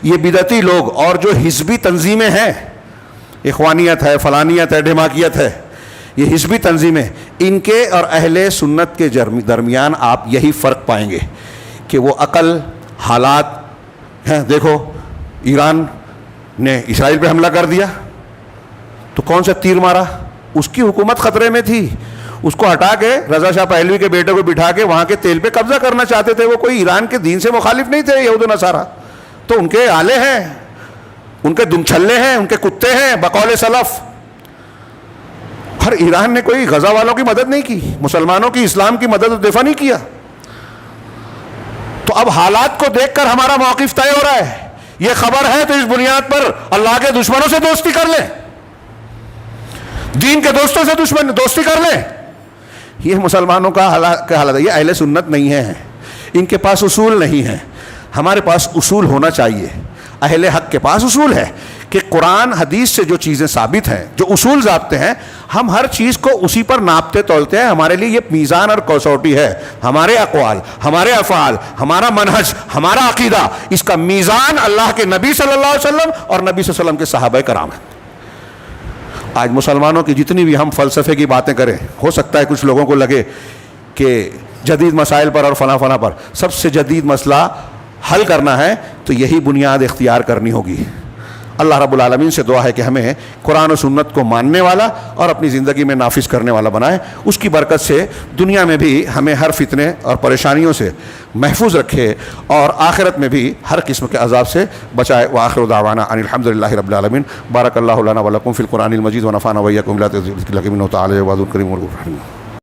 یہ بدعتی لوگ. اور جو حزبی تنظیمیں ہیں، اخوانیت ہے، فلانیت ہے، ڈھماکیت ہے، یہ حزبی تنظیمیں، ان کے اور اہل سنت کے درمیان آپ یہی فرق پائیں گے کہ وہ عقل، حالات ہیں. دیکھو ایران نے اسرائیل پہ حملہ کر دیا تو کون سا تیر مارا؟ اس کی حکومت خطرے میں تھی، اس کو ہٹا کے رضا شاہ پہلوی کے بیٹے کو بٹھا کے وہاں کے تیل پہ قبضہ کرنا چاہتے تھے. وہ کوئی ایران کے دین سے مخالف نہیں تھے یہود و نصارہ، تو ان کے آلے ہیں، ان کے دمچھلے ہیں، ان کے کتے ہیں بقول سلف. ہر ایران نے کوئی غزہ والوں کی مدد نہیں کی، مسلمانوں کی، اسلام کی مدد و دفاع نہیں کیا. تو اب حالات کو دیکھ کر ہمارا موقف طے ہو رہا ہے. یہ خبر ہے تو اس بنیاد پر اللہ کے دشمنوں سے دوستی کر لیں، دین کے دوستوں سے دوستی کر لیں. یہ مسلمانوں کا حالت ہے. یہ اہل سنت نہیں ہیں، ان کے پاس اصول نہیں ہیں. ہمارے پاس اصول ہونا چاہیے. اہل حق کے پاس اصول ہے کہ قرآن حدیث سے جو چیزیں ثابت ہیں، جو اصول ضابطے ہیں، ہم ہر چیز کو اسی پر ناپتے تولتے ہیں. ہمارے لیے یہ میزان اور کسوٹی ہے. ہمارے اقوال، ہمارے افعال، ہمارا منہج، ہمارا عقیدہ، اس کا میزان اللہ کے نبی صلی اللہ علیہ وسلم اور نبی صلی اللہ علیہ وسلم کے صحابہ کرام ہیں. آج مسلمانوں کی جتنی بھی ہم فلسفے کی باتیں کریں، ہو سکتا ہے کچھ لوگوں کو لگے کہ جدید مسائل پر اور فلاں پر سب سے جدید مسئلہ حل کرنا ہے تو یہی بنیاد اختیار کرنی ہوگی. اللہ رب العالمین سے دعا ہے کہ ہمیں قرآن و سنت کو ماننے والا اور اپنی زندگی میں نافذ کرنے والا بنائے. اس کی برکت سے دنیا میں بھی ہمیں ہر فتنے اور پریشانیوں سے محفوظ رکھے اور آخرت میں بھی ہر قسم کے عذاب سے بچائے. وآخر دعوانا ان الحمد للہ رب العالمین. بارک اللہ لنا ولکم فی القرآن المجید ونفعنا وإیاکم بما فیہ من الآیات والذکر الحکیم. انہ تعالی جواد کریم.